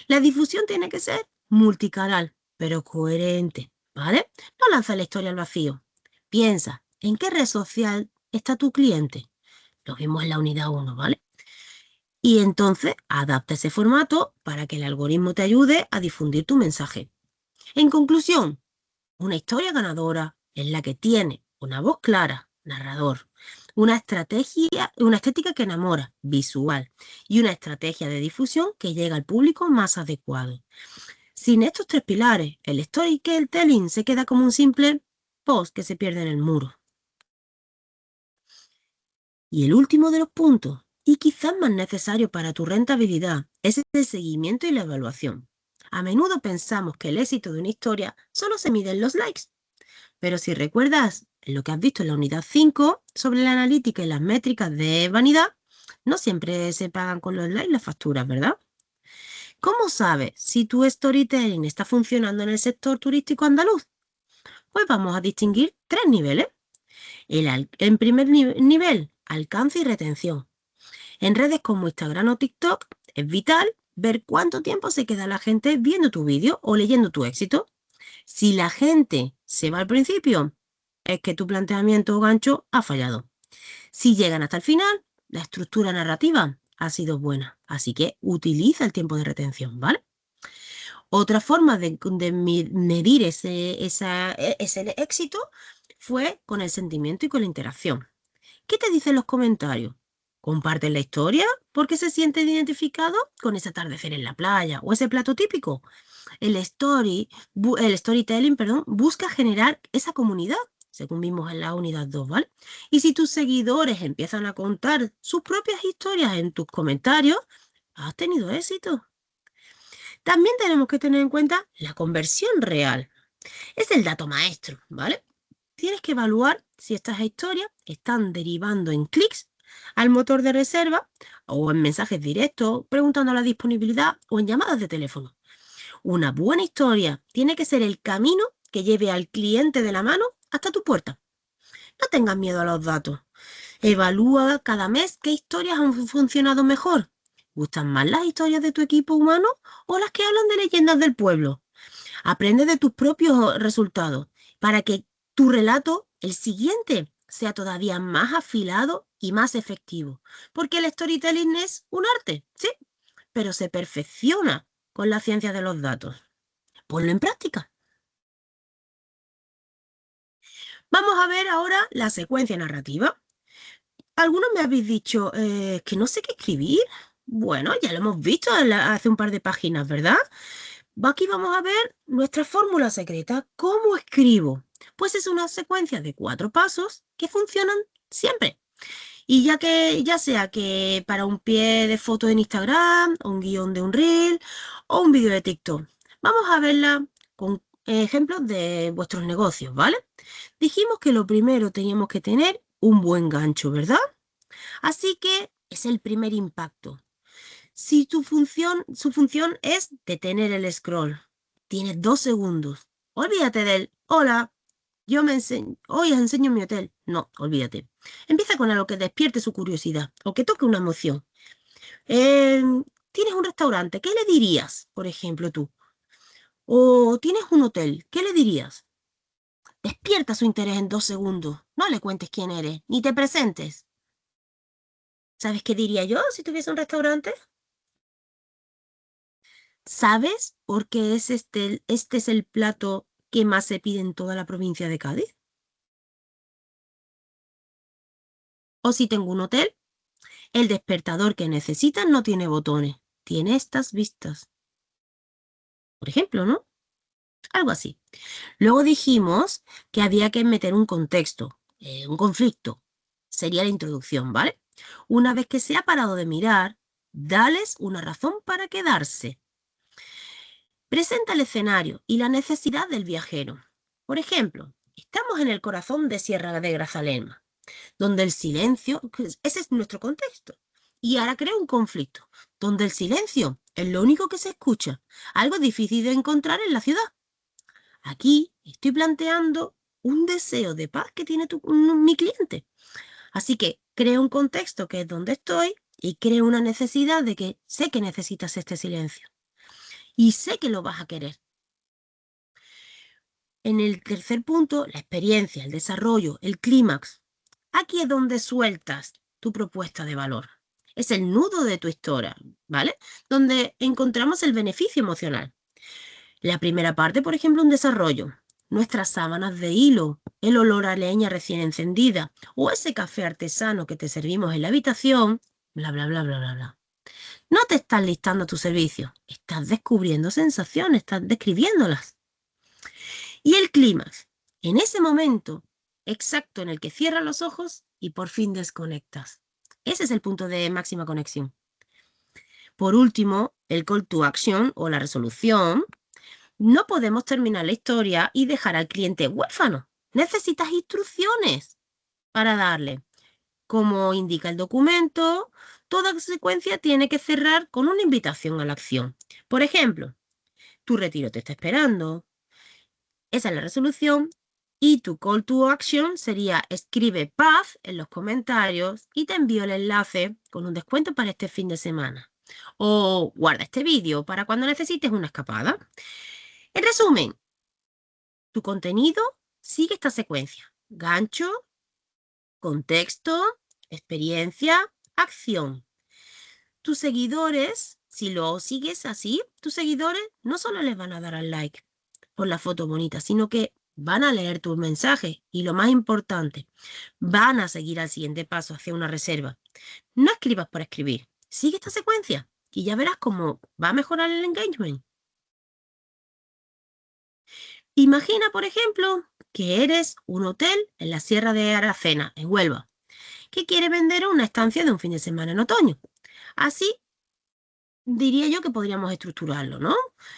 La difusión tiene que ser multicanal, pero coherente, ¿vale? No lanza la historia al vacío. Piensa, ¿en qué red social está tu cliente? Lo vimos en la unidad 1, ¿vale? Y entonces adapta ese formato para que el algoritmo te ayude a difundir tu mensaje. En conclusión, una historia ganadora es la que tiene una voz clara, narrador, una estrategia, una estética que enamora, visual, y una estrategia de difusión que llega al público más adecuado. Sin estos tres pilares, el storytelling se queda como un simple post que se pierde en el muro. Y el último de los puntos, y quizás más necesario para tu rentabilidad, es el seguimiento y la evaluación. A menudo pensamos que el éxito de una historia solo se mide en los likes, pero si recuerdas lo que has visto en la unidad 5 sobre la analítica y las métricas de vanidad, no siempre se pagan con los likes las facturas, ¿verdad? ¿Cómo sabes si tu storytelling está funcionando en el sector turístico andaluz? Pues vamos a distinguir tres niveles. En primer nivel, alcance y retención. En redes como Instagram o TikTok es vital ver cuánto tiempo se queda la gente viendo tu vídeo o leyendo tu éxito. Si la gente se va al principio, es que tu planteamiento o gancho ha fallado. Si llegan hasta el final, la estructura narrativa ha sido buena. Así que utiliza el tiempo de retención, ¿vale? Otra forma de medir ese éxito fue con el sentimiento y con la interacción. ¿Qué te dicen los comentarios? ¿Comparten la historia porque se sienten identificados con ese atardecer en la playa o ese plato típico? El storytelling, perdón, busca generar esa comunidad, según vimos en la unidad 2, ¿vale? Y si tus seguidores empiezan a contar sus propias historias en tus comentarios, has tenido éxito. También tenemos que tener en cuenta la conversión real. Es el dato maestro, ¿vale? Tienes que evaluar si estas historias están derivando en clics al motor de reserva o en mensajes directos preguntando la disponibilidad o en llamadas de teléfono. Una buena historia tiene que ser el camino que lleve al cliente de la mano hasta tu puerta. No tengas miedo a los datos. Evalúa cada mes qué historias han funcionado mejor. ¿Gustan más las historias de tu equipo humano o las que hablan de leyendas del pueblo? Aprende de tus propios resultados para que tu relato, el siguiente, sea todavía más afilado y más efectivo. Porque el storytelling es un arte, sí, pero se perfecciona con la ciencia de los datos. Ponlo en práctica. Vamos a ver ahora la secuencia narrativa. Algunos me habéis dicho que no sé qué escribir. Bueno, ya lo hemos visto hace un par de páginas, ¿verdad? Aquí vamos a ver nuestra fórmula secreta. ¿Cómo escribo? Pues es una secuencia de 4 pasos que funcionan siempre. Y ya sea que para un pie de foto en Instagram, o un guión de un reel o un vídeo de TikTok. Vamos a verla con ejemplos de vuestros negocios, ¿vale? Dijimos que lo primero teníamos que tener un buen gancho, ¿verdad? Así que es el primer impacto. Si su función es detener el scroll, tienes 2 segundos. Olvídate del hola, hoy os enseño mi hotel. No, olvídate. Empieza con algo que despierte su curiosidad o que toque una emoción. Eh, tienes un restaurante, ¿qué le dirías, por ejemplo, tú? O tienes un hotel, ¿qué le dirías? Despierta su interés en 2 segundos. No le cuentes quién eres, ni te presentes. ¿Sabes qué diría yo si tuviese un restaurante? ¿Sabes por qué este es el plato que más se pide en toda la provincia de Cádiz? O si tengo un hotel, el despertador que necesitas no tiene botones, tiene estas vistas. Por ejemplo, ¿no? Algo así. Luego dijimos que había que meter un contexto, un conflicto. Sería la introducción, ¿vale? Una vez que se ha parado de mirar, dales una razón para quedarse. Presenta el escenario y la necesidad del viajero. Por ejemplo, estamos en el corazón de Sierra de Grazalema, donde el silencio, ese es nuestro contexto. Y ahora crea un conflicto, donde el silencio es lo único que se escucha, algo difícil de encontrar en la ciudad. Aquí estoy planteando un deseo de paz que tiene mi cliente. Así que creo un contexto que es donde estoy y creo una necesidad de que sé que necesitas este silencio y sé que lo vas a querer. En el tercer punto, la experiencia, el desarrollo, el clímax. Aquí es donde sueltas tu propuesta de valor. Es el nudo de tu historia, ¿vale? Donde encontramos el beneficio emocional. La primera parte, por ejemplo, un desarrollo. Nuestras sábanas de hilo, el olor a leña recién encendida o ese café artesano que te servimos en la habitación, bla, bla, bla, bla, bla, bla. No te estás listando tu servicio, estás descubriendo sensaciones, estás describiéndolas. Y el clímax, en ese momento exacto en el que cierras los ojos y por fin desconectas. Ese es el punto de máxima conexión. Por último, el call to action o la resolución. No podemos terminar la historia y dejar al cliente huérfano. Necesitas instrucciones para darle. Como indica el documento, toda secuencia tiene que cerrar con una invitación a la acción. Por ejemplo, tu retiro te está esperando. Esa es la resolución. Y tu call to action sería escribe paz en los comentarios y te envío el enlace con un descuento para este fin de semana. O guarda este vídeo para cuando necesites una escapada. En resumen, tu contenido sigue esta secuencia. Gancho, contexto, experiencia, acción. Tus seguidores, si lo sigues así, tus seguidores no solo les van a dar al like por la foto bonita, sino que van a leer tus mensajes y lo más importante, van a seguir al siguiente paso hacia una reserva. No escribas por escribir, sigue esta secuencia y ya verás cómo va a mejorar el engagement. Imagina, por ejemplo, que eres un hotel en la Sierra de Aracena, en Huelva, que quiere vender una estancia de un fin de semana en otoño. Así diría yo que podríamos estructurarlo, ¿no?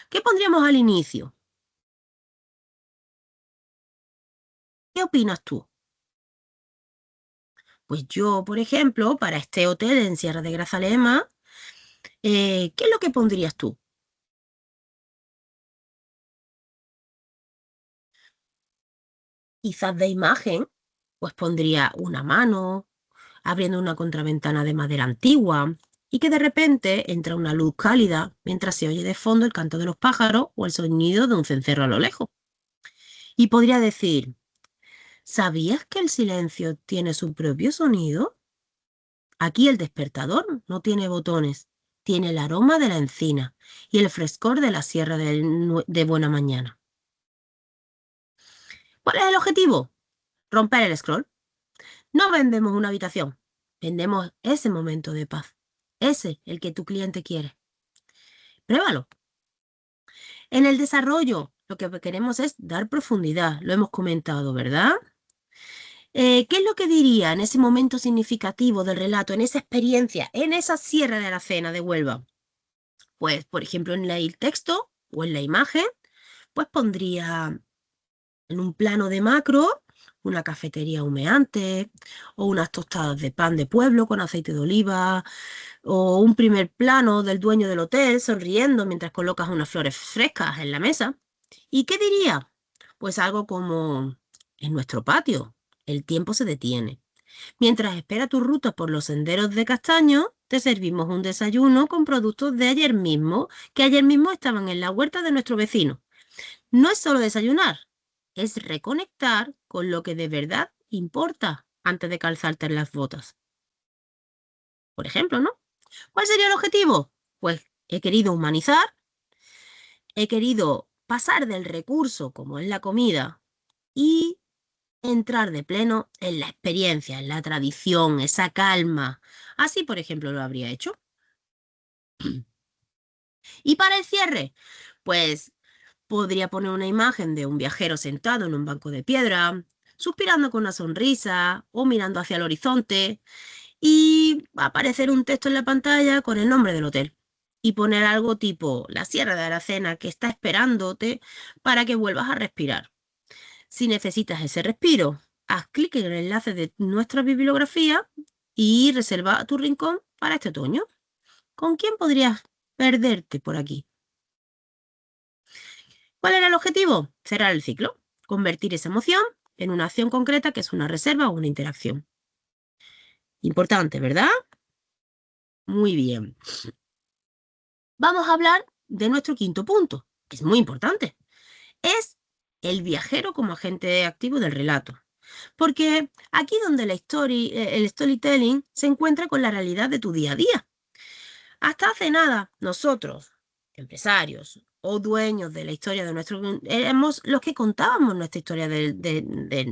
¿Qué pondríamos al inicio? ¿Qué opinas tú? Pues yo, por ejemplo, para este hotel en Sierra de Grazalema, ¿qué es lo que pondrías tú? Quizás de imagen, pues pondría una mano abriendo una contraventana de madera antigua y que de repente entra una luz cálida mientras se oye de fondo el canto de los pájaros o el sonido de un cencerro a lo lejos. Y podría decir, ¿sabías que el silencio tiene su propio sonido? Aquí el despertador no tiene botones, tiene el aroma de la encina y el frescor de la sierra de buena mañana. ¿Cuál es el objetivo? Romper el scroll. No vendemos una habitación, vendemos ese momento de paz. ese el que tu cliente quiere. Pruébalo. En el desarrollo, lo que queremos es dar profundidad, lo hemos comentado, ¿verdad? ¿Qué es lo que diría en ese momento significativo del relato, en esa experiencia, en esa Sierra de Aracena de Huelva? Pues, por ejemplo, en el texto o en la imagen, pues pondría en un plano de macro una cafetería humeante o unas tostadas de pan de pueblo con aceite de oliva o un primer plano del dueño del hotel sonriendo mientras colocas unas flores frescas en la mesa. ¿Y qué diría? Pues algo como, en nuestro patio, el tiempo se detiene. Mientras espera tu ruta por los senderos de castaño, te servimos un desayuno con productos de ayer mismo, que ayer mismo estaban en la huerta de nuestro vecino. No es solo desayunar, es reconectar con lo que de verdad importa antes de calzarte las botas. Por ejemplo, ¿no? ¿Cuál sería el objetivo? Pues he querido humanizar, he querido pasar del recurso, como es la comida, y entrar de pleno en la experiencia, en la tradición, esa calma. Así, por ejemplo, lo habría hecho. Y para el cierre, pues podría poner una imagen de un viajero sentado en un banco de piedra, suspirando con una sonrisa o mirando hacia el horizonte, y va a aparecer un texto en la pantalla con el nombre del hotel. Y poner algo tipo la Sierra de Aracena que está esperándote para que vuelvas a respirar. Si necesitas ese respiro, haz clic en el enlace de nuestra bibliografía y reserva tu rincón para este otoño. ¿Con quién podrías perderte por aquí? ¿Cuál era el objetivo? Cerrar el ciclo, convertir esa emoción en una acción concreta que es una reserva o una interacción. Importante, ¿verdad? Muy bien. Vamos a hablar de nuestro quinto punto, que es muy importante. Es el viajero como agente activo del relato. Porque aquí donde el storytelling se encuentra con la realidad de tu día a día. Hasta hace nada, nosotros, empresarios o dueños de la historia de éramos los que contábamos nuestra historia de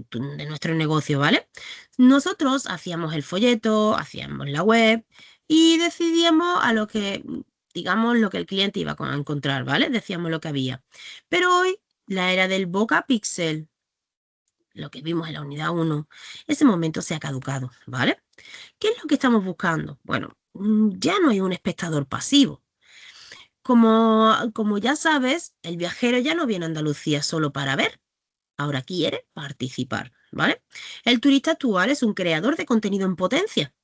nuestro negocio, ¿vale? Nosotros hacíamos el folleto, hacíamos la web y decidíamos a lo que, digamos, lo que el cliente iba a encontrar, ¿vale? Decíamos lo que había. Pero hoy, la era del Boca Pixel, lo que vimos en la unidad 1, ese momento se ha caducado, ¿vale? ¿Qué es lo que estamos buscando? Bueno, ya no hay un espectador pasivo. Como ya sabes, el viajero ya no viene a Andalucía solo para ver, ahora quiere participar, ¿vale? El turista actual es un creador de contenido en potencia.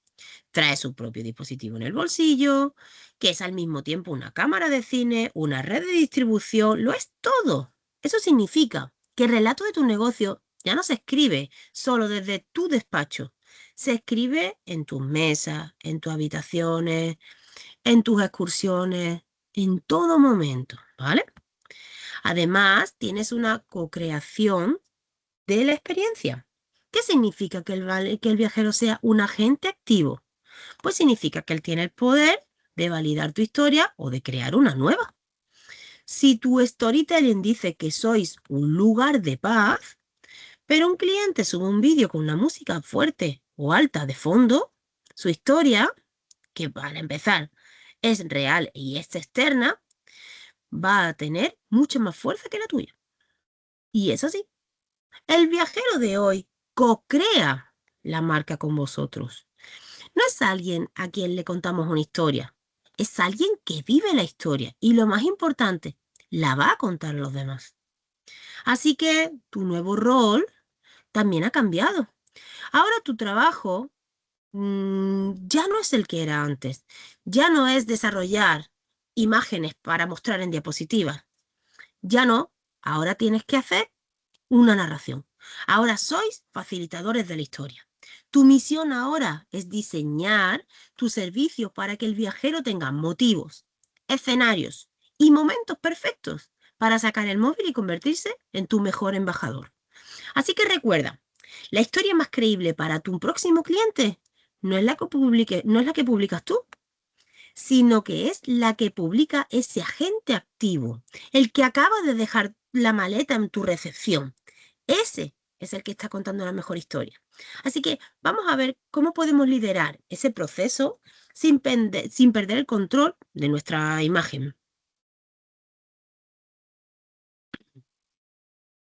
Trae su propio dispositivo en el bolsillo, que es al mismo tiempo una cámara de cine, una red de distribución, lo es todo. Eso significa que el relato de tu negocio ya no se escribe solo desde tu despacho, se escribe en tus mesas, en tus habitaciones, en tus excursiones, en todo momento, ¿vale? Además, tienes una co-creación de la experiencia. ¿Qué significa que el viajero sea un agente activo? Pues significa que él tiene el poder de validar tu historia o de crear una nueva. Si tu storytelling dice que sois un lugar de paz, pero un cliente sube un vídeo con una música fuerte o alta de fondo, su historia, que para empezar es real y es externa, va a tener mucha más fuerza que la tuya. Y es así. El viajero de hoy co-crea la marca con vosotros. No es alguien a quien le contamos una historia, es alguien que vive la historia y lo más importante, la va a contar a los demás. Así que tu nuevo rol también ha cambiado. Ahora tu trabajo ya no es el que era antes. Ya no es desarrollar imágenes para mostrar en diapositivas. Ya no. Ahora tienes que hacer una narración. Ahora sois facilitadores de la historia. Tu misión ahora es diseñar tu servicio para que el viajero tenga motivos, escenarios y momentos perfectos para sacar el móvil y convertirse en tu mejor embajador. Así que recuerda, la historia más creíble para tu próximo cliente no es la que publicas tú, sino que es la que publica ese agente activo, el que acaba de dejar la maleta en tu recepción. Ese es el que está contando la mejor historia. Así que vamos a ver cómo podemos liderar ese proceso sin perder el control de nuestra imagen.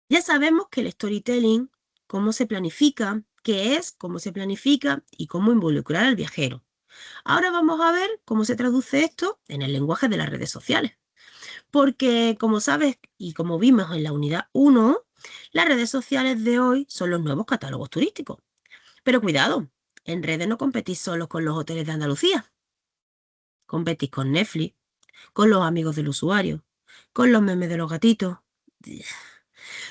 Ya sabemos que el storytelling, cómo se planifica, qué es, cómo se planifica y cómo involucrar al viajero. Ahora vamos a ver cómo se traduce esto en el lenguaje de las redes sociales. Porque, como sabes y como vimos en la unidad 1, las redes sociales de hoy son los nuevos catálogos turísticos. Pero cuidado, en redes no competís solo con los hoteles de Andalucía. Competís con Netflix, con los amigos del usuario, con los memes de los gatitos.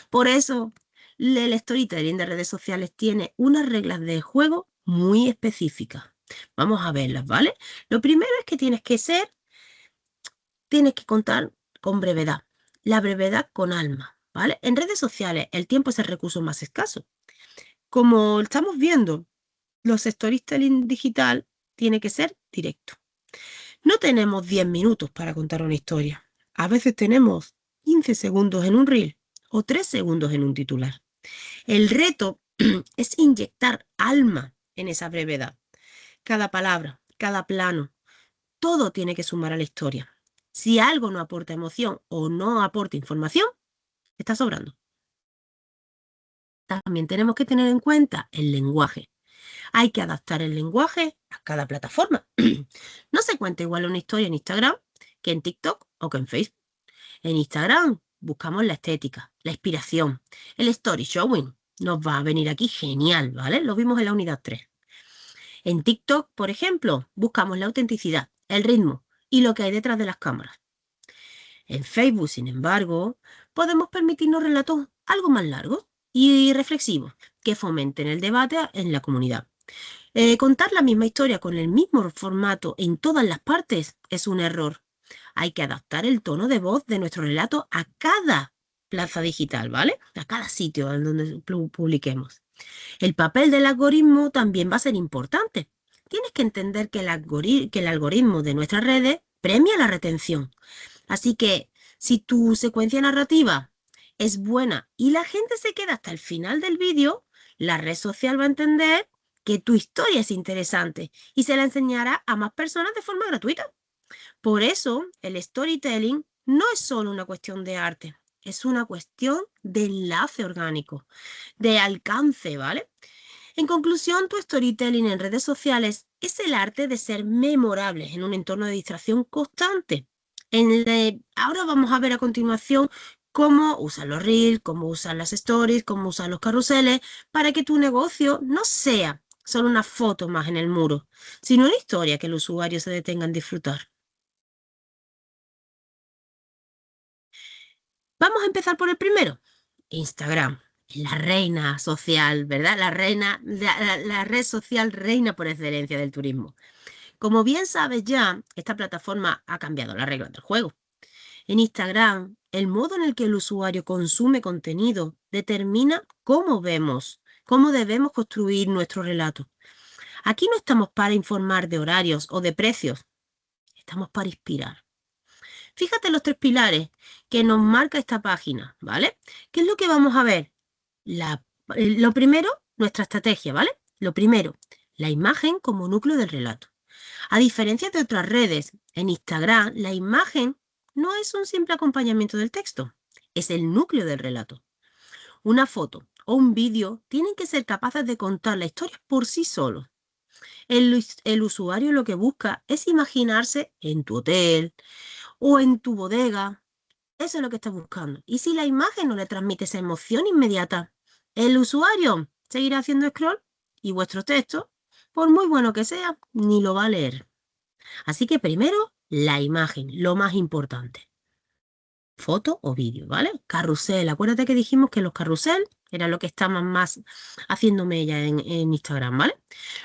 Por eso, el storytelling de redes sociales tiene unas reglas de juego muy específicas. Vamos a verlas, ¿vale? Lo primero es que tienes que contar con brevedad. La brevedad con alma, ¿vale? En redes sociales el tiempo es el recurso más escaso. Como estamos viendo, los storytelling digital tiene que ser directo. No tenemos 10 minutos para contar una historia. A veces tenemos 15 segundos en un reel o 3 segundos en un titular. El reto es inyectar alma en esa brevedad. Cada palabra, cada plano, todo tiene que sumar a la historia. Si algo no aporta emoción o no aporta información, está sobrando. También tenemos que tener en cuenta el lenguaje. Hay que adaptar el lenguaje a cada plataforma. No se cuenta igual una historia en Instagram que en TikTok o que en Facebook. En Instagram buscamos la estética, la inspiración, el story showing. Nos va a venir aquí genial, ¿vale? Lo vimos en la unidad 3. En TikTok, por ejemplo, buscamos la autenticidad, el ritmo y lo que hay detrás de las cámaras. En Facebook, sin embargo, podemos permitirnos relatos algo más largos y reflexivos que fomenten el debate en la comunidad. Contar la misma historia con el mismo formato en todas las partes es un error. Hay que adaptar el tono de voz de nuestro relato a cada plaza digital, ¿vale? A cada sitio en donde publiquemos. El papel del algoritmo también va a ser importante. Tienes que entender que el algoritmo de nuestras redes premia la retención. Así que si tu secuencia narrativa es buena y la gente se queda hasta el final del vídeo, la red social va a entender que tu historia es interesante y se la enseñará a más personas de forma gratuita. Por eso, el storytelling no es solo una cuestión de arte, es una cuestión de enlace orgánico, de alcance, ¿vale? En conclusión, tu storytelling en redes sociales es el arte de ser memorable en un entorno de distracción constante. Ahora vamos a ver a continuación cómo usar los reels, cómo usar las stories, cómo usar los carruseles para que tu negocio no sea solo una foto más en el muro, sino una historia que el usuario se detenga en disfrutar. Vamos a empezar por el primero, Instagram, la reina social, ¿verdad? La red social reina por excelencia del turismo. Como bien sabes ya, esta plataforma ha cambiado las reglas del juego. En Instagram, el modo en el que el usuario consume contenido determina cómo vemos, cómo debemos construir nuestro relato. Aquí no estamos para informar de horarios o de precios, estamos para inspirar. Fíjate los 3 pilares que nos marca esta página, ¿vale? ¿Qué es lo que vamos a ver? Lo primero, nuestra estrategia, ¿vale? Lo primero, la imagen como núcleo del relato. A diferencia de otras redes, en Instagram la imagen no es un simple acompañamiento del texto, es el núcleo del relato. Una foto o un vídeo tienen que ser capaces de contar la historia por sí solos. El usuario lo que busca es imaginarse en tu hotel o en tu bodega. Eso es lo que está buscando. Y si la imagen no le transmite esa emoción inmediata, el usuario seguirá haciendo scroll y vuestro texto, por muy bueno que sea, ni lo va a leer. Así que primero, la imagen, lo más importante. Foto o vídeo, ¿vale? Carrusel. Acuérdate que dijimos que los carrusel eran lo que estaban más haciendo mella en Instagram, ¿vale?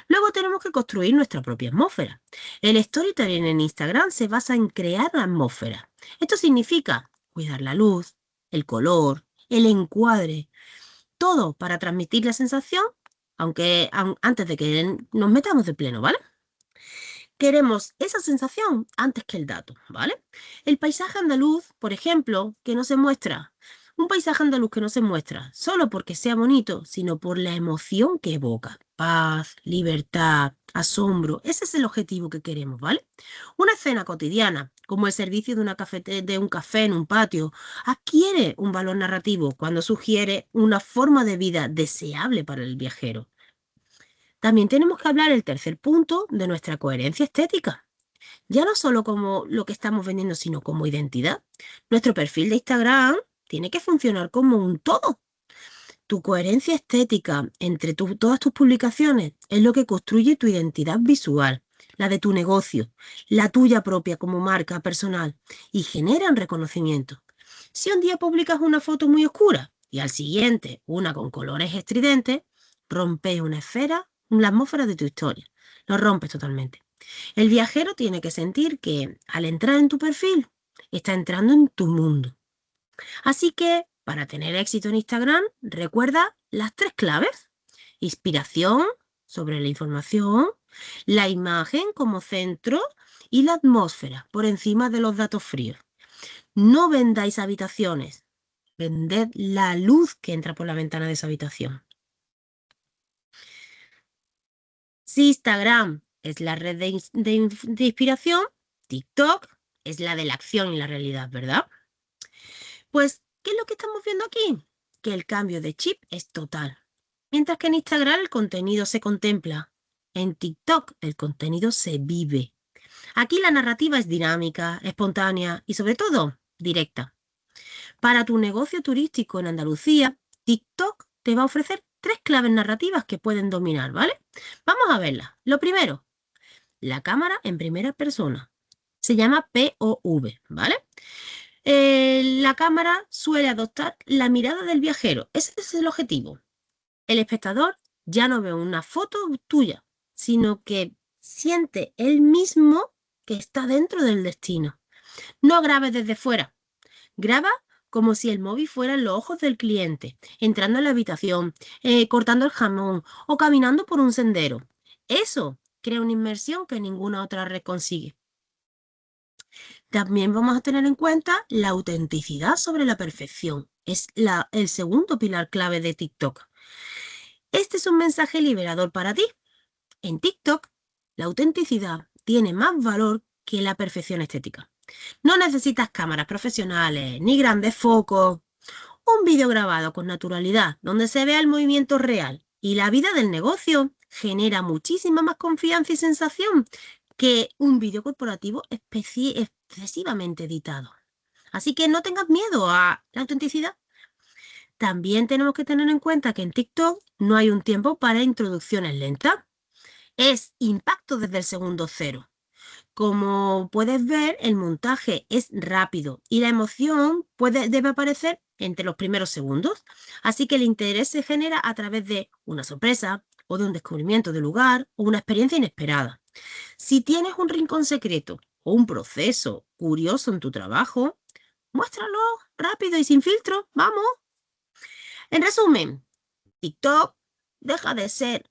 Luego tenemos que construir nuestra propia atmósfera. El storytelling en Instagram se basa en crear la atmósfera. Esto significa cuidar la luz, el color, el encuadre, todo para transmitir la sensación, antes de que nos metamos de pleno, ¿vale? Queremos esa sensación antes que el dato, ¿vale? El paisaje andaluz, por ejemplo, que no se muestra. Un paisaje andaluz que no se muestra solo porque sea bonito, sino por la emoción que evoca. paz, libertad, asombro. Ese es el objetivo que queremos, ¿vale? Una escena cotidiana, como el servicio de, de un café en un patio, adquiere un valor narrativo cuando sugiere una forma de vida deseable para el viajero. También tenemos que hablar el tercer punto de nuestra coherencia estética. Ya no solo como lo que estamos vendiendo, sino como identidad. Nuestro perfil de Instagram tiene que funcionar como un todo. Tu coherencia estética entre todas tus publicaciones es lo que construye tu identidad visual, la de tu negocio, la tuya propia como marca personal y generan reconocimiento. Si un día publicas una foto muy oscura y al siguiente una con colores estridentes, rompes una esfera, la atmósfera de tu historia. Lo rompes totalmente. El viajero tiene que sentir que al entrar en tu perfil, está entrando en tu mundo. Así que, para tener éxito en Instagram, recuerda las 3 claves. Inspiración sobre la información, la imagen como centro y la atmósfera por encima de los datos fríos. No vendáis habitaciones, vended la luz que entra por la ventana de esa habitación. Si Instagram es la red de inspiración, TikTok es la de la acción y la realidad, ¿verdad? Pues, ¿qué es lo que estamos viendo aquí? Que el cambio de chip es total. Mientras que en Instagram el contenido se contempla, en TikTok el contenido se vive. Aquí la narrativa es dinámica, espontánea y sobre todo directa. Para tu negocio turístico en Andalucía, TikTok te va a ofrecer 3 claves narrativas que pueden dominar, ¿vale? Vamos a verlas. Lo primero, la cámara en primera persona. Se llama POV, ¿vale? La cámara suele adoptar la mirada del viajero. Ese es el objetivo. El espectador ya no ve una foto tuya, sino que siente él mismo que está dentro del destino. No grabes desde fuera. Graba como si el móvil fuera en los ojos del cliente, entrando en la habitación, cortando el jamón o caminando por un sendero. Eso crea una inmersión que ninguna otra red consigue. También vamos a tener en cuenta la autenticidad sobre la perfección. Es el segundo pilar clave de TikTok. Este es un mensaje liberador para ti. En TikTok, la autenticidad tiene más valor que la perfección estética. No necesitas cámaras profesionales ni grandes focos. Un vídeo grabado con naturalidad, donde se vea el movimiento real y la vida del negocio, genera muchísima más confianza y sensación que un vídeo corporativo excesivamente editado. Así que no tengas miedo a la autenticidad. También tenemos que tener en cuenta que en TikTok no hay un tiempo para introducciones lentas. Es impacto desde el segundo cero. Como puedes ver, el montaje es rápido y la emoción debe aparecer entre los primeros segundos. Así que el interés se genera a través de una sorpresa o de un descubrimiento de lugar o una experiencia inesperada. Si tienes un rincón secreto o un proceso curioso en tu trabajo, muéstralo rápido y sin filtro. ¡Vamos! En resumen, TikTok deja de ser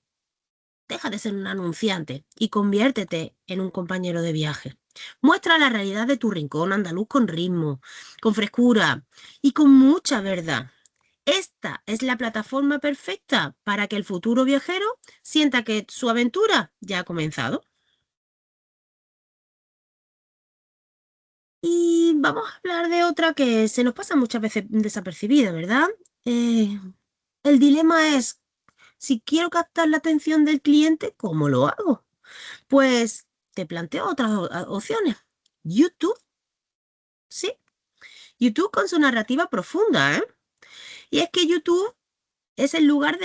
un anunciante y conviértete en un compañero de viaje. Muestra la realidad de tu rincón andaluz con ritmo, con frescura y con mucha verdad. Esta es la plataforma perfecta para que el futuro viajero sienta que su aventura ya ha comenzado. Y vamos a hablar de otra que se nos pasa muchas veces desapercibida, ¿verdad? El dilema es, si quiero captar la atención del cliente, ¿cómo lo hago? Pues te planteo otras opciones. YouTube, sí. YouTube con su narrativa profunda, ¿eh? Y es que YouTube es el lugar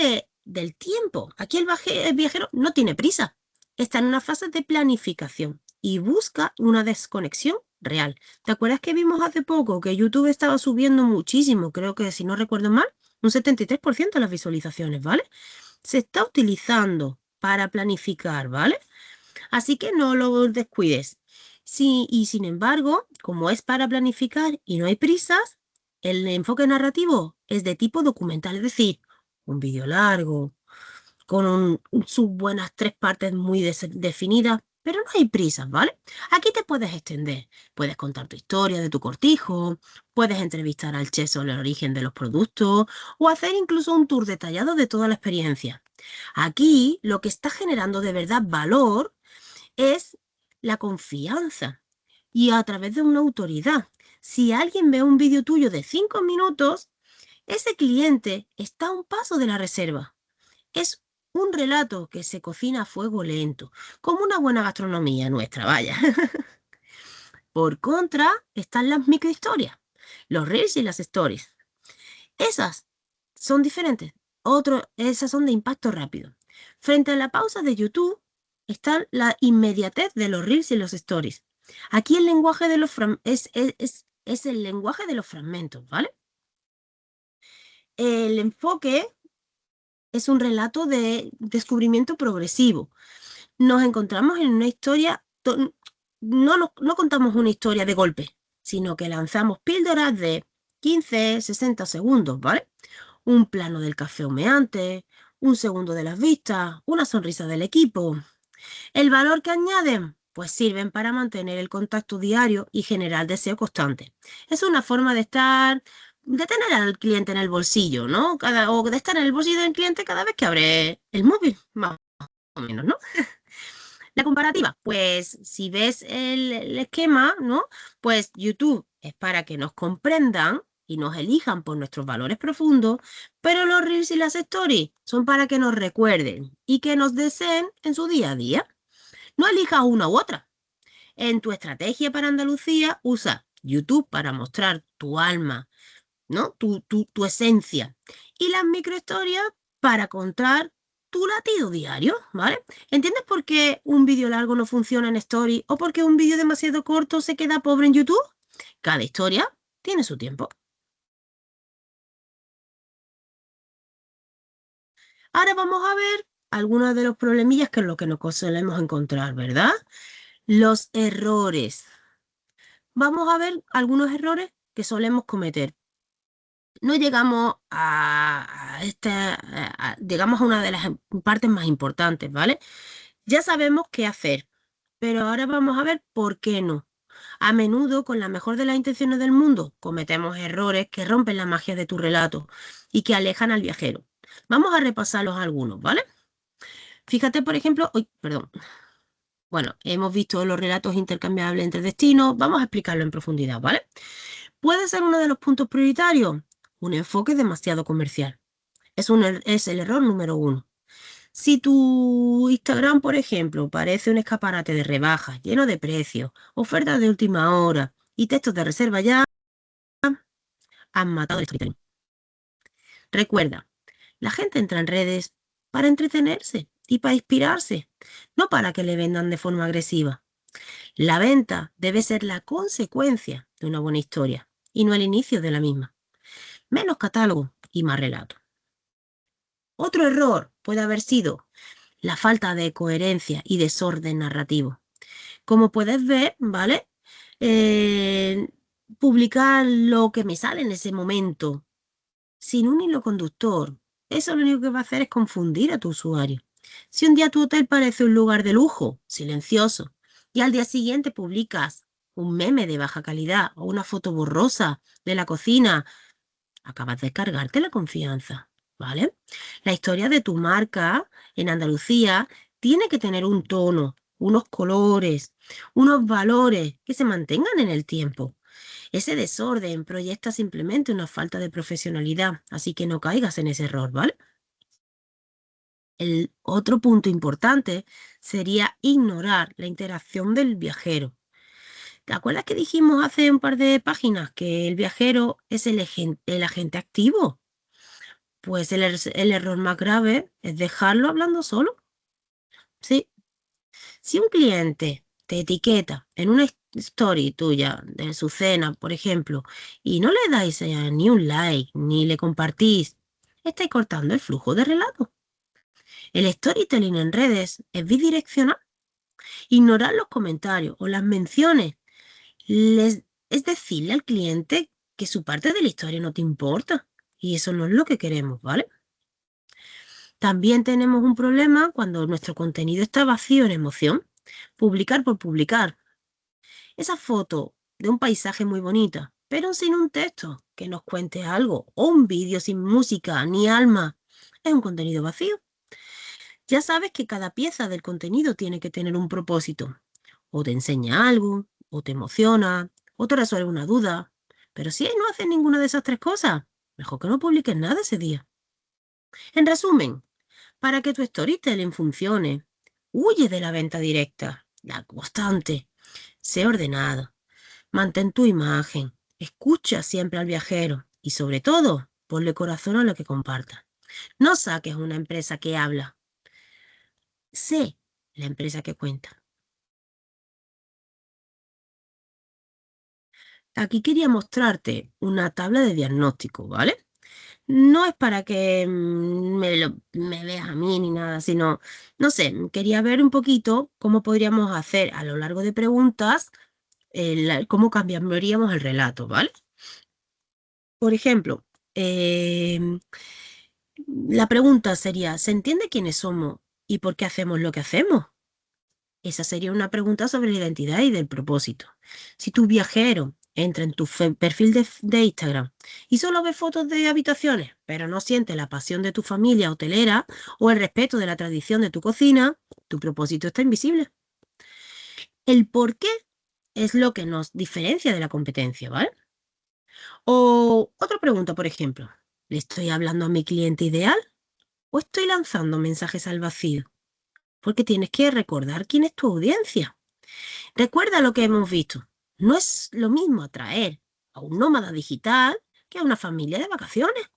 del tiempo. Aquí el viajero no tiene prisa. Está en una fase de planificación y busca una desconexión real. ¿Te acuerdas que vimos hace poco que YouTube estaba subiendo muchísimo? Creo que, si no recuerdo mal, un 73% de las visualizaciones, ¿vale? Se está utilizando para planificar, ¿vale? Así que no lo descuides. Sí, y sin embargo, como es para planificar y no hay prisas, el enfoque narrativo es de tipo documental, es decir, un vídeo largo, con sus buenas 3 partes muy definidas, pero no hay prisas, ¿vale? Aquí te puedes extender, puedes contar tu historia de tu cortijo, puedes entrevistar al chef sobre el origen de los productos o hacer incluso un tour detallado de toda la experiencia. Aquí lo que está generando de verdad valor es la confianza y a través de una autoridad. Si alguien ve un vídeo tuyo de 5 minutos, ese cliente está a un paso de la reserva. Es un relato que se cocina a fuego lento, como una buena gastronomía nuestra, vaya. Por contra, están las microhistorias, los reels y las stories. Esas son diferentes. Esas son de impacto rápido. Frente a la pausa de YouTube está la inmediatez de los reels y los stories. Aquí el lenguaje de los es el lenguaje de los fragmentos, ¿vale? El enfoque es un relato de descubrimiento progresivo. Nos encontramos en una historia, no contamos una historia de golpe, sino que lanzamos píldoras de 15, 60 segundos, ¿vale? Un plano del café humeante, un segundo de las vistas, una sonrisa del equipo. ¿El valor que añaden? Pues sirven para mantener el contacto diario y generar deseo constante. Es una forma de tener al cliente en el bolsillo, ¿no? O de estar en el bolsillo del cliente cada vez que abre el móvil, más o menos, ¿no? La comparativa, pues si ves el esquema, ¿no? Pues YouTube es para que nos comprendan y nos elijan por nuestros valores profundos, pero los Reels y las Stories son para que nos recuerden y que nos deseen en su día a día. No elijas una u otra. En tu estrategia para Andalucía, usa YouTube para mostrar tu alma, ¿no? Tu esencia. Y las microhistorias para contar tu latido diario, ¿vale? ¿Entiendes por qué un vídeo largo no funciona en Story o por qué un vídeo demasiado corto se queda pobre en YouTube? Cada historia tiene su tiempo. Ahora vamos a ver algunos de los problemillas que es lo que nos solemos encontrar, ¿verdad? Los errores. Vamos a ver algunos errores que solemos cometer. No llegamos digamos, a una de las partes más importantes, ¿vale? Ya sabemos qué hacer, pero ahora vamos a ver por qué no. A menudo, con la mejor de las intenciones del mundo, cometemos errores que rompen la magia de tu relato y que alejan al viajero. Vamos a repasarlos algunos, ¿vale? Fíjate, por ejemplo, perdón. Bueno, hemos visto los relatos intercambiables entre destinos. Vamos a explicarlo en profundidad, ¿vale? Puede ser uno de los puntos prioritarios, un enfoque demasiado comercial. Es el error número uno. Si tu Instagram, por ejemplo, parece un escaparate de rebajas lleno de precios, ofertas de última hora y textos de reserva ya, han matado el storytelling. Recuerda, la gente entra en redes para entretenerse y para inspirarse, no para que le vendan de forma agresiva. La venta debe ser la consecuencia de una buena historia y no el inicio de la misma. Menos catálogo y más relato. Otro error puede haber sido la falta de coherencia y desorden narrativo. Como puedes ver, ¿vale? Eh, publicar lo que me sale en ese momento sin un hilo conductor. Eso lo único que va a hacer es confundir a tu usuario. Si un día tu hotel parece un lugar de lujo, silencioso, y al día siguiente publicas un meme de baja calidad o una foto borrosa de la cocina, acabas de cargarte la confianza, ¿vale? La historia de tu marca en Andalucía tiene que tener un tono, unos colores, unos valores que se mantengan en el tiempo. Ese desorden proyecta simplemente una falta de profesionalidad, así que no caigas en ese error, ¿vale? El otro punto importante sería ignorar la interacción del viajero. ¿Te acuerdas que dijimos hace un par de páginas que el viajero es el agente activo? Pues el error más grave es dejarlo hablando solo. Sí. Si un cliente te etiqueta en una story tuya de su cena, por ejemplo, y no le dais ni un like, ni le compartís, estáis cortando el flujo de relato. El storytelling en redes es bidireccional. Ignorar los comentarios o las menciones es decirle al cliente que su parte de la historia no te importa. Y eso no es lo que queremos, ¿vale? También tenemos un problema cuando nuestro contenido está vacío en emoción. Publicar por publicar. Esa foto de un paisaje muy bonita, pero sin un texto que nos cuente algo, o un vídeo sin música ni alma, es un contenido vacío. Ya sabes que cada pieza del contenido tiene que tener un propósito. O te enseña algo, o te emociona, o te resuelve una duda. Pero si no haces ninguna de esas tres cosas, mejor que no publiques nada ese día. En resumen, para que tu storytelling funcione, huye de la venta directa, la constante, sé ordenado, mantén tu imagen, escucha siempre al viajero y sobre todo, ponle corazón a lo que compartas. No saques una empresa que habla, sé la empresa que cuenta. Aquí quería mostrarte una tabla de diagnóstico, ¿vale? No es para que me veas a mí ni nada, sino, no sé, quería ver un poquito cómo podríamos hacer a lo largo de preguntas, cómo cambiaríamos el relato, ¿vale? Por ejemplo, la pregunta sería, ¿se entiende quiénes somos y por qué hacemos lo que hacemos? Esa sería una pregunta sobre la identidad y del propósito. Si tu viajero entra en tu perfil de Instagram y solo ve fotos de habitaciones, pero no siente la pasión de tu familia hotelera o el respeto de la tradición de tu cocina, tu propósito está invisible. El por qué es lo que nos diferencia de la competencia, ¿vale? O otra pregunta, por ejemplo, ¿le estoy hablando a mi cliente ideal o estoy lanzando mensajes al vacío? Porque tienes que recordar quién es tu audiencia. Recuerda lo que hemos visto. No es lo mismo atraer a un nómada digital que a una familia de vacaciones.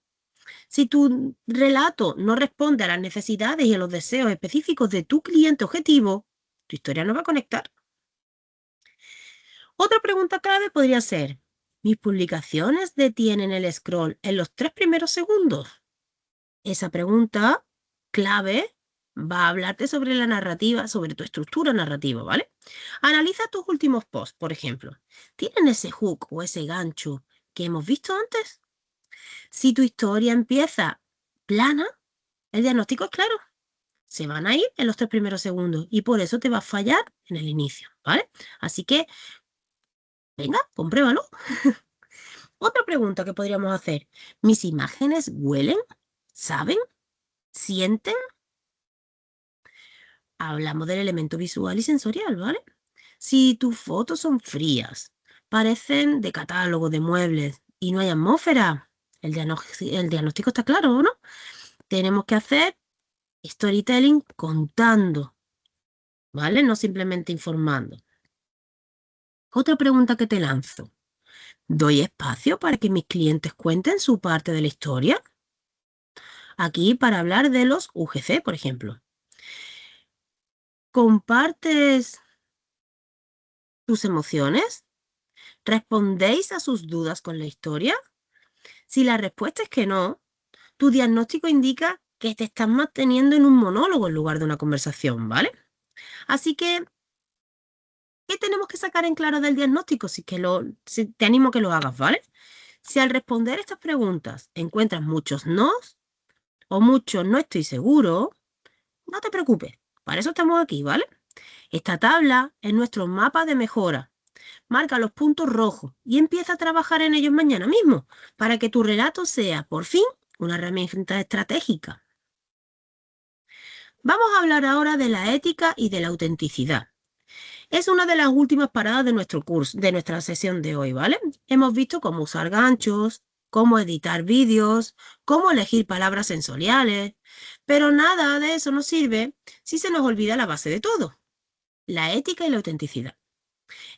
Si tu relato no responde a las necesidades y a los deseos específicos de tu cliente objetivo, tu historia no va a conectar. Otra pregunta clave podría ser, ¿mis publicaciones detienen el scroll en los 3 primeros segundos? Esa pregunta clave va a hablarte sobre la narrativa, sobre tu estructura narrativa, ¿vale? Analiza tus últimos posts, por ejemplo. ¿Tienen ese hook o ese gancho que hemos visto antes? Si tu historia empieza plana, el diagnóstico es claro. Se van a ir en los 3 primeros segundos y por eso te va a fallar en el inicio, ¿vale? Así que, venga, compruébalo. Otra pregunta que podríamos hacer. ¿Mis imágenes huelen? ¿Saben? ¿Sienten? Hablamos del elemento visual y sensorial, ¿vale? Si tus fotos son frías, parecen de catálogo, de muebles y no hay atmósfera, el diagnóstico está claro, ¿no? Tenemos que hacer storytelling contando, ¿vale? No simplemente informando. Otra pregunta que te lanzo. ¿Doy espacio para que mis clientes cuenten su parte de la historia? Aquí para hablar de los UGC, por ejemplo. ¿Compartes tus emociones? ¿Respondéis a sus dudas con la historia? Si la respuesta es que no, tu diagnóstico indica que te estás manteniendo en un monólogo en lugar de una conversación, ¿vale? Así que, ¿qué tenemos que sacar en claro del diagnóstico? Si te animo a que lo hagas, ¿vale? Si al responder estas preguntas encuentras muchos nos o muchos no estoy seguro, no te preocupes, para eso estamos aquí, ¿vale? Esta tabla es nuestro mapa de mejora. Marca los puntos rojos y empieza a trabajar en ellos mañana mismo para que tu relato sea, por fin, una herramienta estratégica. Vamos a hablar ahora de la ética y de la autenticidad. Es una de las últimas paradas de nuestro curso, de nuestra sesión de hoy, ¿vale? Hemos visto cómo usar ganchos, cómo editar vídeos, cómo elegir palabras sensoriales, pero nada de eso nos sirve si se nos olvida la base de todo, la ética y la autenticidad.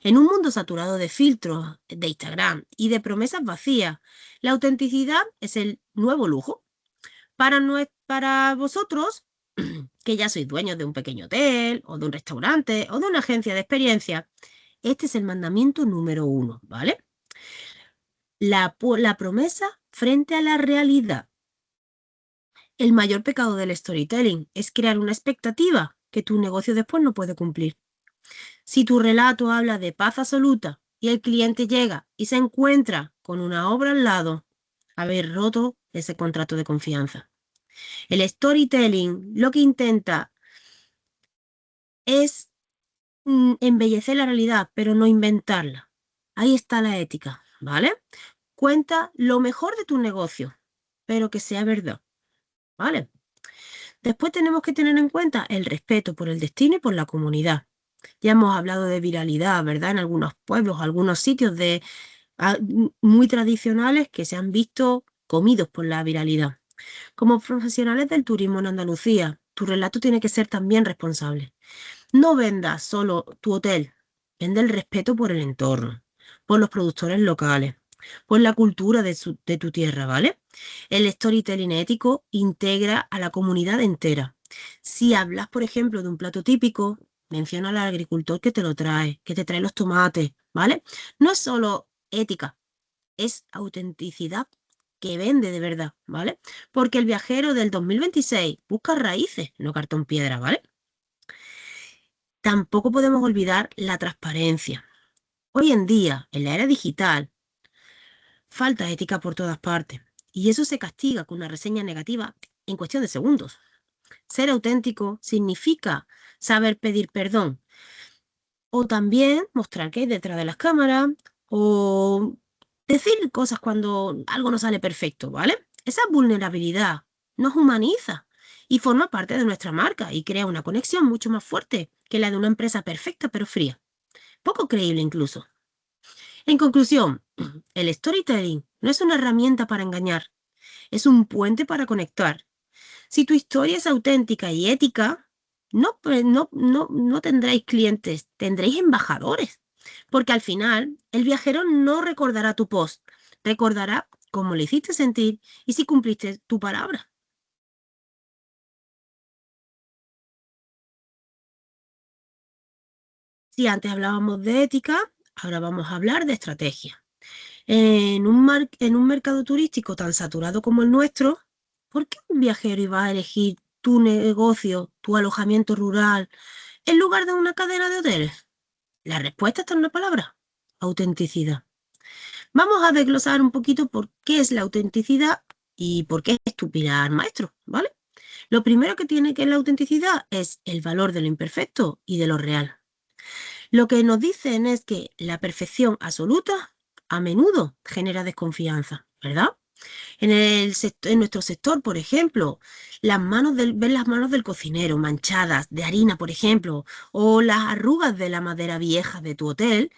En un mundo saturado de filtros, de Instagram y de promesas vacías, la autenticidad es el nuevo lujo. Para vosotros, que ya sois dueños de un pequeño hotel, o de un restaurante, o de una agencia de experiencia, este es el mandamiento número 1, ¿vale? La promesa frente a la realidad. El mayor pecado del storytelling es crear una expectativa que tu negocio después no puede cumplir. Si tu relato habla de paz absoluta y el cliente llega y se encuentra con una obra al lado, haber roto ese contrato de confianza. El storytelling lo que intenta es embellecer la realidad, pero no inventarla. Ahí está la ética, ¿vale? Cuenta lo mejor de tu negocio, pero que sea verdad, ¿vale? Después tenemos que tener en cuenta el respeto por el destino y por la comunidad. Ya hemos hablado de viralidad, ¿verdad? En algunos pueblos, algunos sitios muy tradicionales que se han visto comidos por la viralidad. Como profesionales del turismo en Andalucía, tu relato tiene que ser también responsable. No vendas solo tu hotel, vende el respeto por el entorno, por los productores locales, por la cultura de tu tierra, ¿vale? El storytelling ético integra a la comunidad entera. Si hablas, por ejemplo, de un plato típico, menciona al agricultor que te lo trae, que te trae los tomates, ¿vale? No es solo ética, es autenticidad que vende de verdad, ¿vale? Porque el viajero del 2026 busca raíces, no cartón piedra, ¿vale? Tampoco podemos olvidar la transparencia. Hoy en día, en la era digital, falta ética por todas partes. Y eso se castiga con una reseña negativa en cuestión de segundos. Ser auténtico significa saber pedir perdón o también mostrar qué hay detrás de las cámaras o decir cosas cuando algo no sale perfecto, ¿vale? Esa vulnerabilidad nos humaniza y forma parte de nuestra marca y crea una conexión mucho más fuerte que la de una empresa perfecta pero fría. Poco creíble incluso. En conclusión, el storytelling no es una herramienta para engañar, es un puente para conectar. Si tu historia es auténtica y ética, no tendréis clientes, tendréis embajadores. Porque al final, el viajero no recordará tu post, recordará cómo le hiciste sentir y si cumpliste tu palabra. Si antes hablábamos de ética, ahora vamos a hablar de estrategia. En un mercado turístico tan saturado como el nuestro, ¿por qué un viajero iba a elegir tu negocio, tu alojamiento rural, en lugar de una cadena de hoteles? La respuesta está en una palabra: autenticidad. Vamos a desglosar un poquito por qué es la autenticidad y por qué es tu pilar maestro, ¿vale? Lo primero que tiene que es la autenticidad es el valor de lo imperfecto y de lo real. Lo que nos dicen es que la perfección absoluta a menudo genera desconfianza, ¿verdad? En nuestro sector, por ejemplo, ver las manos del cocinero manchadas de harina, por ejemplo, o las arrugas de la madera vieja de tu hotel,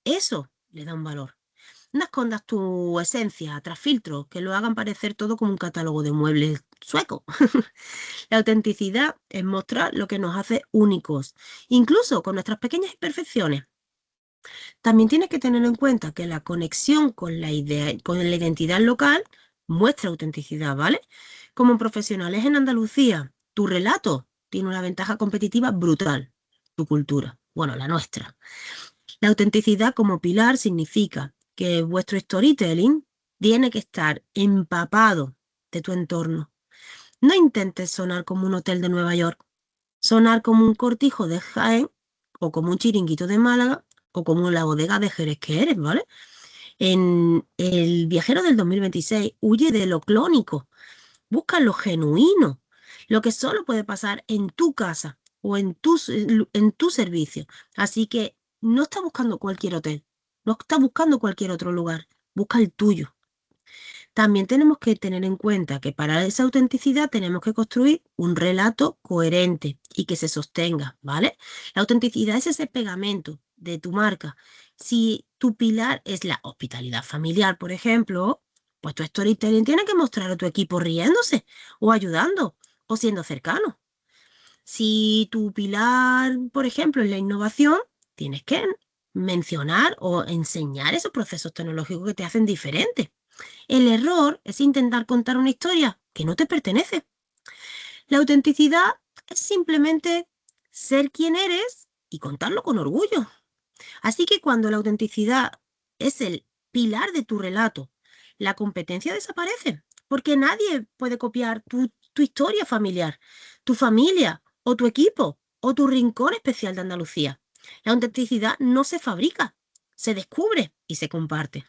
eso le da un valor. No escondas tu esencia tras filtros que lo hagan parecer todo como un catálogo de muebles sueco. La autenticidad es mostrar lo que nos hace únicos, incluso con nuestras pequeñas imperfecciones. También tienes que tener en cuenta que la conexión con con la identidad local muestra autenticidad, ¿vale? Como profesionales en Andalucía, tu relato tiene una ventaja competitiva brutal, tu cultura, bueno, la nuestra. La autenticidad como pilar significa que vuestro storytelling tiene que estar empapado de tu entorno. No intentes sonar como un hotel de Nueva York, sonar como un cortijo de Jaén o como un chiringuito de Málaga o como la bodega de Jerez que eres, ¿vale? En el viajero del 2026 huye de lo clónico, busca lo genuino, lo que solo puede pasar en tu casa o en tu servicio. Así que no está buscando cualquier hotel, no está buscando cualquier otro lugar, busca el tuyo. También tenemos que tener en cuenta que para esa autenticidad tenemos que construir un relato coherente y que se sostenga, ¿vale? La autenticidad es ese pegamento de tu marca. Si tu pilar es la hospitalidad familiar, por ejemplo, pues tu storytelling tiene que mostrar a tu equipo riéndose o ayudando o siendo cercano. Si tu pilar, por ejemplo, es la innovación, tienes que mencionar o enseñar esos procesos tecnológicos que te hacen diferente. El error es intentar contar una historia que no te pertenece. La autenticidad es simplemente ser quien eres y contarlo con orgullo. Así que cuando la autenticidad es el pilar de tu relato, la competencia desaparece, porque nadie puede copiar tu historia familiar, tu familia o tu equipo o tu rincón especial de Andalucía. La autenticidad no se fabrica, se descubre y se comparte.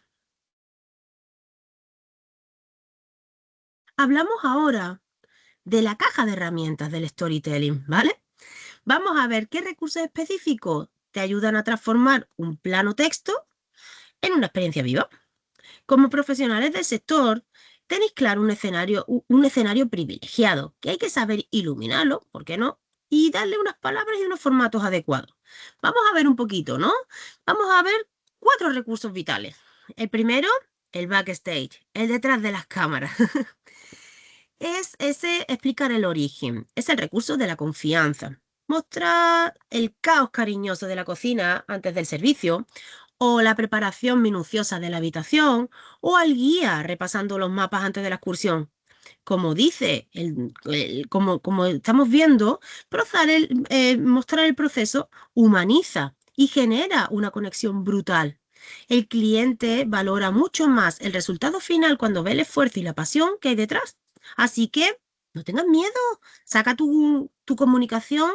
Hablamos ahora de la caja de herramientas del storytelling, ¿vale? Vamos a ver qué recursos específicos te ayudan a transformar un plano texto en una experiencia viva. Como profesionales del sector, tenéis claro un escenario privilegiado, que hay que saber iluminarlo, ¿por qué no? Y darle unas palabras y unos formatos adecuados. Vamos a ver un poquito, ¿no? Vamos a ver 4 recursos vitales. El primero, el backstage, el detrás de las cámaras. Es ese explicar el origen, es el recurso de la confianza. Mostrar el caos cariñoso de la cocina antes del servicio, o la preparación minuciosa de la habitación, o al guía repasando los mapas antes de la excursión. Como dice, como estamos viendo, mostrar el proceso humaniza y genera una conexión brutal. El cliente valora mucho más el resultado final cuando ve el esfuerzo y la pasión que hay detrás. Así que no tengas miedo, saca tu comunicación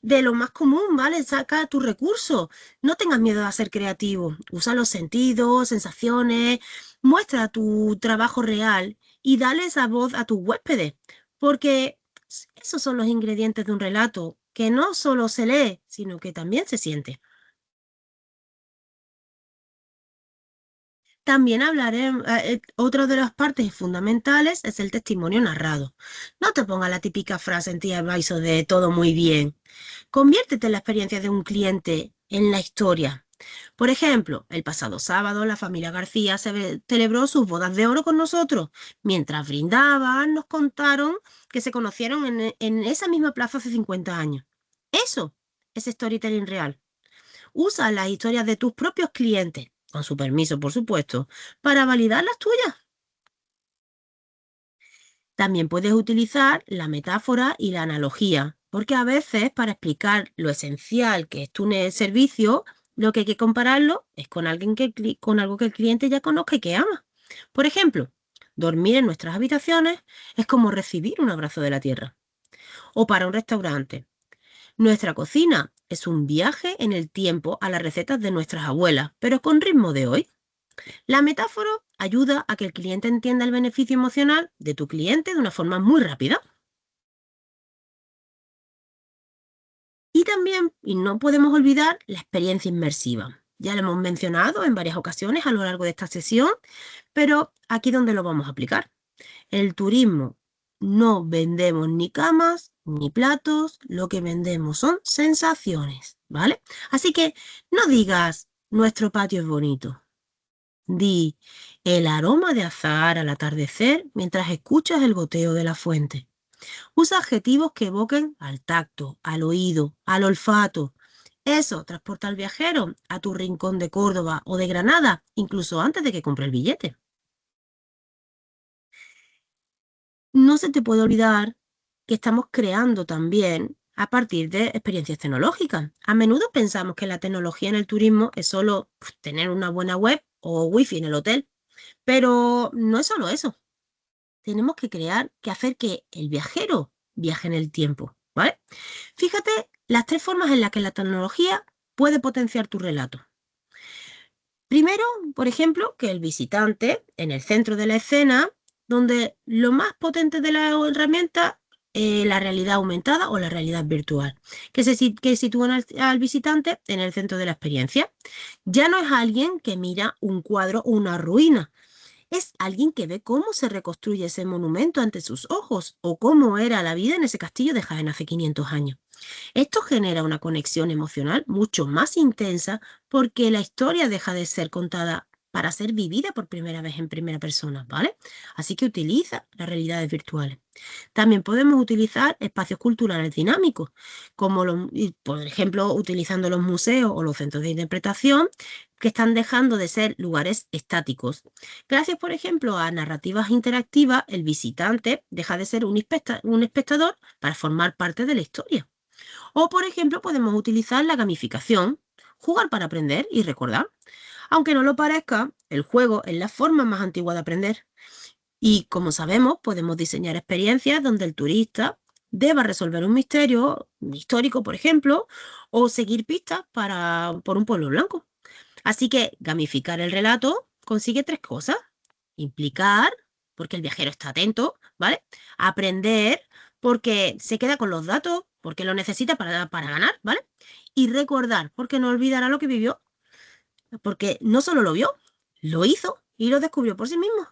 de lo más común, ¿vale? Saca tus recursos. No tengas miedo a ser creativo. Usa los sentidos, sensaciones, muestra tu trabajo real y dale esa voz a tus huéspedes, porque esos son los ingredientes de un relato que no solo se lee, sino que también se siente. También hablaré, otra de las partes fundamentales es el testimonio narrado. No te pongas la típica frase en TripAdvisor de todo muy bien. Conviértete en la experiencia de un cliente en la historia. Por ejemplo, el pasado sábado la familia García celebró sus bodas de oro con nosotros. Mientras brindaban, nos contaron que se conocieron en esa misma plaza hace 50 años. Eso es storytelling real. Usa las historias de tus propios clientes, con su permiso, por supuesto, para validar las tuyas. También puedes utilizar la metáfora y la analogía, porque a veces para explicar lo esencial que es tu servicio, lo que hay que compararlo es con con algo que el cliente ya conozca y que ama. Por ejemplo, dormir en nuestras habitaciones es como recibir un abrazo de la tierra. O para un restaurante, nuestra cocina es un viaje en el tiempo a las recetas de nuestras abuelas, pero con ritmo de hoy. La metáfora ayuda a que el cliente entienda el beneficio emocional de tu cliente de una forma muy rápida. Y también, y no podemos olvidar, la experiencia inmersiva. Ya lo hemos mencionado en varias ocasiones a lo largo de esta sesión, pero aquí donde lo vamos a aplicar. El turismo no vendemos ni camas ni platos, lo que vendemos son sensaciones, ¿vale? Así que no digas nuestro patio es bonito. Di el aroma de azahar al atardecer mientras escuchas el goteo de la fuente. Usa adjetivos que evoquen al tacto, al oído, al olfato. Eso transporta al viajero a tu rincón de Córdoba o de Granada, incluso antes de que compre el billete. No se te puede olvidar que estamos creando también a partir de experiencias tecnológicas. A menudo pensamos que la tecnología en el turismo es solo tener una buena web o wifi en el hotel, pero no es solo eso. Tenemos que hacer que el viajero viaje en el tiempo, ¿vale? Fíjate las 3 formas en las que la tecnología puede potenciar tu relato. Primero, por ejemplo, que el visitante en el centro de la escena, donde lo más potente de la herramienta, la realidad aumentada o la realidad virtual, que sitúan al visitante en el centro de la experiencia. Ya no es alguien que mira un cuadro o una ruina, es alguien que ve cómo se reconstruye ese monumento ante sus ojos o cómo era la vida en ese castillo de Jaén hace 500 años. Esto genera una conexión emocional mucho más intensa porque la historia deja de ser contada para ser vivida por primera vez en primera persona, ¿vale? Así que utiliza las realidades virtuales. También podemos utilizar espacios culturales dinámicos, por ejemplo, utilizando los museos o los centros de interpretación que están dejando de ser lugares estáticos. Gracias, por ejemplo, a narrativas interactivas, el visitante deja de ser un espectador para formar parte de la historia. O, por ejemplo, podemos utilizar la gamificación, jugar para aprender y recordar. Aunque no lo parezca, el juego es la forma más antigua de aprender. Y como sabemos, podemos diseñar experiencias donde el turista deba resolver un misterio histórico, por ejemplo, o seguir pistas por un pueblo blanco. Así que gamificar el relato consigue 3 cosas. Implicar, porque el viajero está atento, ¿vale? Aprender, porque se queda con los datos, porque lo necesita para ganar, ¿vale? Y recordar, porque no olvidará lo que vivió, porque no solo lo vio, lo hizo y lo descubrió por sí mismo.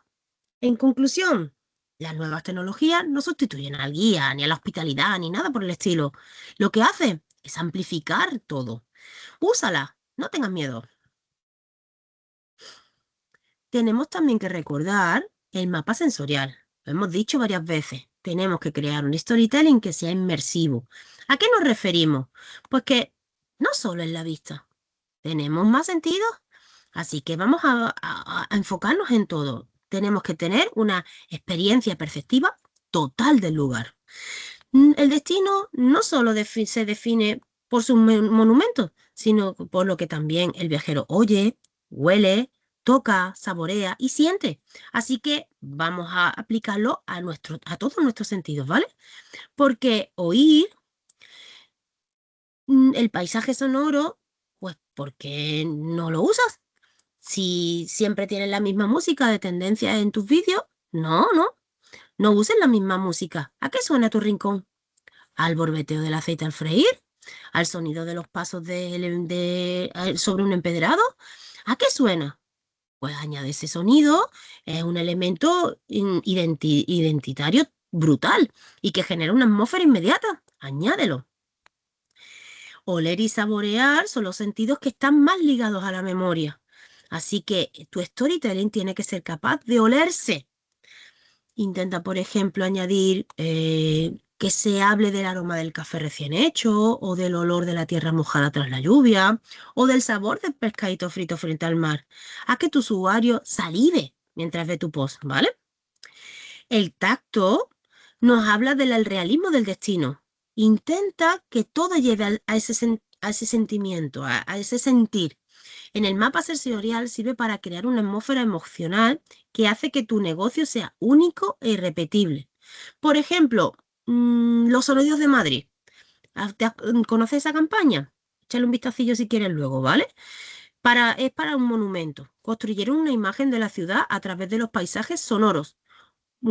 En conclusión, las nuevas tecnologías no sustituyen al guía, ni a la hospitalidad, ni nada por el estilo. Lo que hace es amplificar todo. Úsala, no tengas miedo. Tenemos también que recordar el mapa sensorial. Lo hemos dicho varias veces. Tenemos que crear un storytelling que sea inmersivo. ¿A qué nos referimos? Pues que no solo es la vista. Tenemos más sentidos. Así que vamos a enfocarnos en todo. Tenemos que tener una experiencia perceptiva total del lugar. El destino no solo se define por sus monumentos, sino por lo que también el viajero oye, huele, toca, saborea y siente. Así que vamos a aplicarlo a todos nuestros sentidos, ¿vale? Porque oír el paisaje sonoro, pues ¿por qué no lo usas? Si siempre tienes la misma música de tendencia en tus vídeos, no uses la misma música. ¿A qué suena tu rincón? ¿Al borboteo del aceite al freír? ¿Al sonido de los pasos sobre un empedrado? ¿A qué suena? Pues añade ese sonido, es un elemento identitario brutal y que genera una atmósfera inmediata. Añádelo. Oler y saborear son los sentidos que están más ligados a la memoria. Así que tu storytelling tiene que ser capaz de olerse. Intenta, por ejemplo, añadir que se hable del aroma del café recién hecho, o del olor de la tierra mojada tras la lluvia, o del sabor del pescadito frito frente al mar. Haz que tu usuario salive mientras ve tu post, ¿vale? El tacto nos habla del realismo del destino. Intenta que todo lleve a ese sentimiento, a ese sentir. En el mapa sensorial sirve para crear una atmósfera emocional que hace que tu negocio sea único e irrepetible. Por ejemplo, los sonidos de Madrid. ¿Conoces esa campaña? Échale un vistacillo si quieres luego, ¿vale? Es para un monumento. Construyeron una imagen de la ciudad a través de los paisajes sonoros.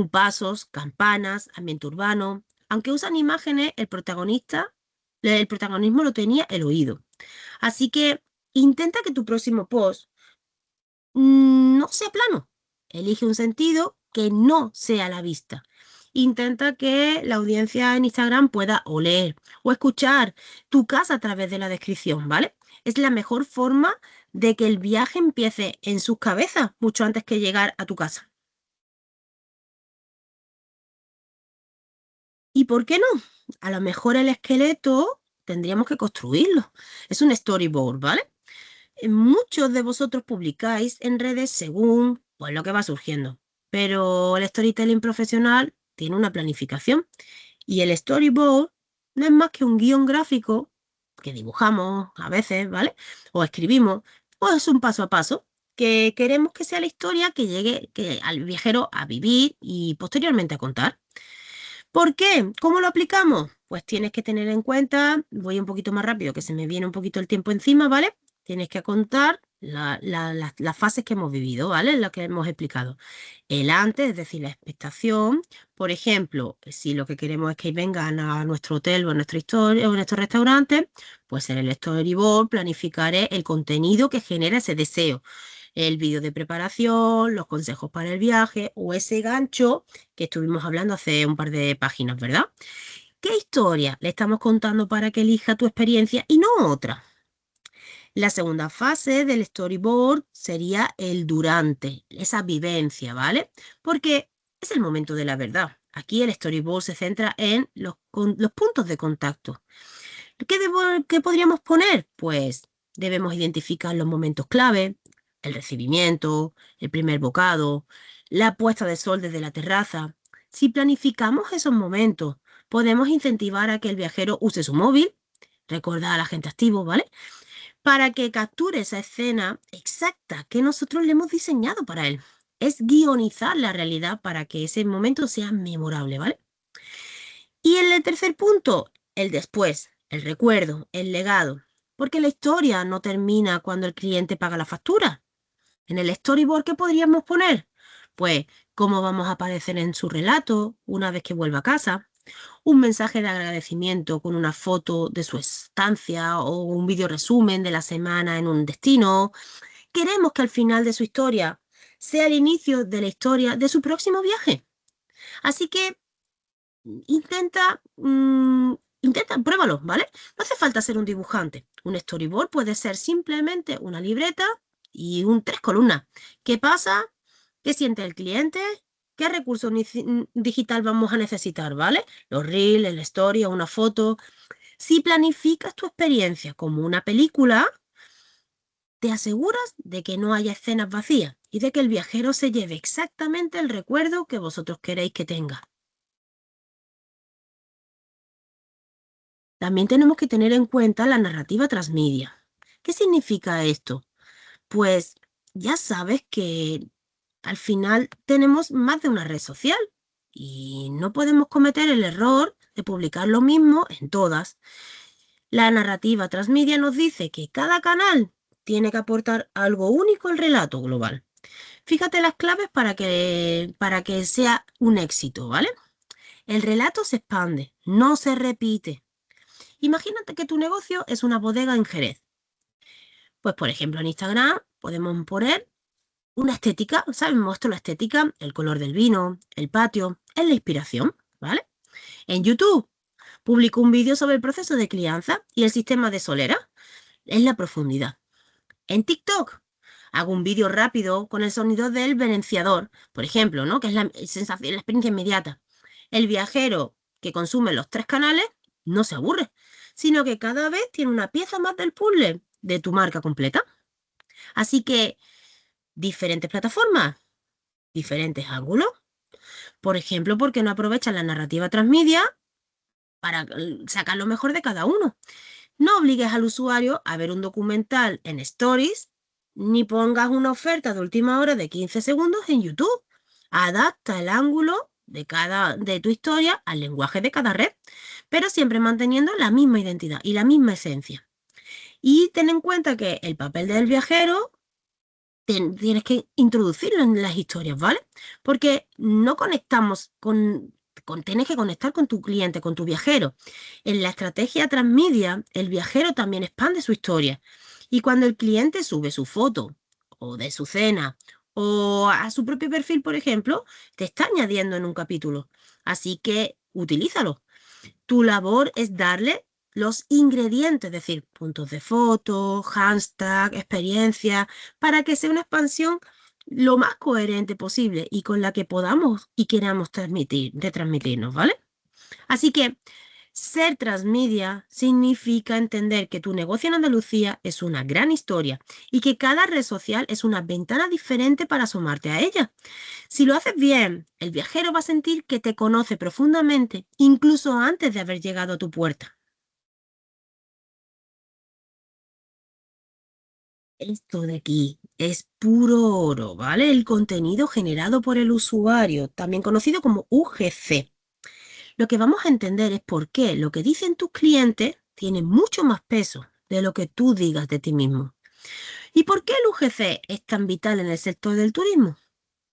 Pasos, campanas, ambiente urbano. Aunque usan imágenes, el protagonismo lo tenía el oído. Así que intenta que tu próximo post no sea plano. Elige un sentido que no sea la vista. Intenta que la audiencia en Instagram pueda oler o escuchar tu casa a través de la descripción, ¿vale? Es la mejor forma de que el viaje empiece en sus cabezas mucho antes que llegar a tu casa. ¿Y por qué no? A lo mejor el esqueleto tendríamos que construirlo. Es un storyboard, ¿vale? Muchos de vosotros publicáis en redes según pues, lo que va surgiendo, pero el storytelling profesional tiene una planificación y el storyboard no es más que un guión gráfico que dibujamos a veces, ¿vale? O escribimos, o es un paso a paso que queremos que sea la historia que llegue al viajero a vivir y posteriormente a contar. ¿Por qué? ¿Cómo lo aplicamos? Pues tienes que tener en cuenta, voy un poquito más rápido, que se me viene un poquito el tiempo encima, ¿vale? Tienes que contar las fases que hemos vivido, ¿vale? Lo que hemos explicado. El antes, es decir, la expectación. Por ejemplo, si lo que queremos es que vengan a nuestro hotel o a nuestra historia o a nuestro restaurante, pues en el storyboard planificaré el contenido que genera ese deseo. El vídeo de preparación, los consejos para el viaje o ese gancho que estuvimos hablando hace un par de páginas, ¿verdad? ¿Qué historia le estamos contando para que elija tu experiencia y no otra? La segunda fase del storyboard sería el durante, esa vivencia, ¿vale? Porque es el momento de la verdad. Aquí el storyboard se centra en los puntos de contacto. ¿Qué podríamos poner? Pues debemos identificar los momentos clave, el recibimiento, el primer bocado, la puesta de sol desde la terraza. Si planificamos esos momentos, podemos incentivar a que el viajero use su móvil, recordar a la gente activo, ¿vale? Para que capture esa escena exacta que nosotros le hemos diseñado para él. Es guionizar la realidad para que ese momento sea memorable, ¿vale? Y en el tercer punto, el después, el recuerdo, el legado. Porque la historia no termina cuando el cliente paga la factura. En el storyboard, ¿qué podríamos poner? Pues cómo vamos a aparecer en su relato una vez que vuelva a casa, un mensaje de agradecimiento con una foto de su estancia o un video resumen de la semana en un destino. Queremos que al final de su historia sea el inicio de la historia de su próximo viaje. Así que intenta, pruébalo, ¿vale? No hace falta ser un dibujante. Un storyboard puede ser simplemente una libreta y 3 columnas. ¿Qué pasa? ¿Qué siente el cliente? ¿Qué recurso digital vamos a necesitar, ¿vale? Los reels, el story o una foto. Si planificas tu experiencia como una película, te aseguras de que no haya escenas vacías y de que el viajero se lleve exactamente el recuerdo que vosotros queréis que tenga. También tenemos que tener en cuenta la narrativa transmedia. ¿Qué significa esto? Pues ya sabes que al final tenemos más de una red social y no podemos cometer el error de publicar lo mismo en todas. La narrativa transmedia nos dice que cada canal tiene que aportar algo único al relato global. Fíjate las claves para que sea un éxito, ¿vale? El relato se expande, no se repite. Imagínate que tu negocio es una bodega en Jerez. Pues, por ejemplo, en Instagram podemos poner una estética, ¿sabes? Muestro la estética, el color del vino, el patio, es la inspiración, ¿vale? En YouTube publico un vídeo sobre el proceso de crianza y el sistema de solera, es la profundidad. En TikTok hago un vídeo rápido con el sonido del venenciador, por ejemplo, ¿no? Que es la sensación, la experiencia inmediata. El viajero que consume los 3 canales no se aburre, sino que cada vez tiene una pieza más del puzzle de tu marca completa. Así que diferentes plataformas, diferentes ángulos. Por ejemplo, ¿por qué no aprovechan la narrativa transmedia para sacar lo mejor de cada uno? No obligues al usuario a ver un documental en Stories, ni pongas una oferta de última hora de 15 segundos en YouTube. Adapta el ángulo de tu historia al lenguaje de cada red, pero siempre manteniendo la misma identidad y la misma esencia. Y ten en cuenta que el papel del viajero tienes que introducirlo en las historias, ¿vale? Porque no conectamos tienes que conectar con tu cliente, con tu viajero. En la estrategia transmedia, el viajero también expande su historia. Y cuando el cliente sube su foto o de su cena o a su propio perfil, por ejemplo, te está añadiendo en un capítulo. Así que utilízalo. Tu labor es darle los ingredientes, es decir, puntos de foto, hashtag, experiencia, para que sea una expansión lo más coherente posible y con la que podamos y queramos transmitirnos, ¿vale? Así que ser transmedia significa entender que tu negocio en Andalucía es una gran historia y que cada red social es una ventana diferente para asomarte a ella. Si lo haces bien, el viajero va a sentir que te conoce profundamente, incluso antes de haber llegado a tu puerta. Esto de aquí es puro oro, ¿vale? El contenido generado por el usuario, también conocido como UGC. Lo que vamos a entender es por qué lo que dicen tus clientes tiene mucho más peso de lo que tú digas de ti mismo. ¿Y por qué el UGC es tan vital en el sector del turismo?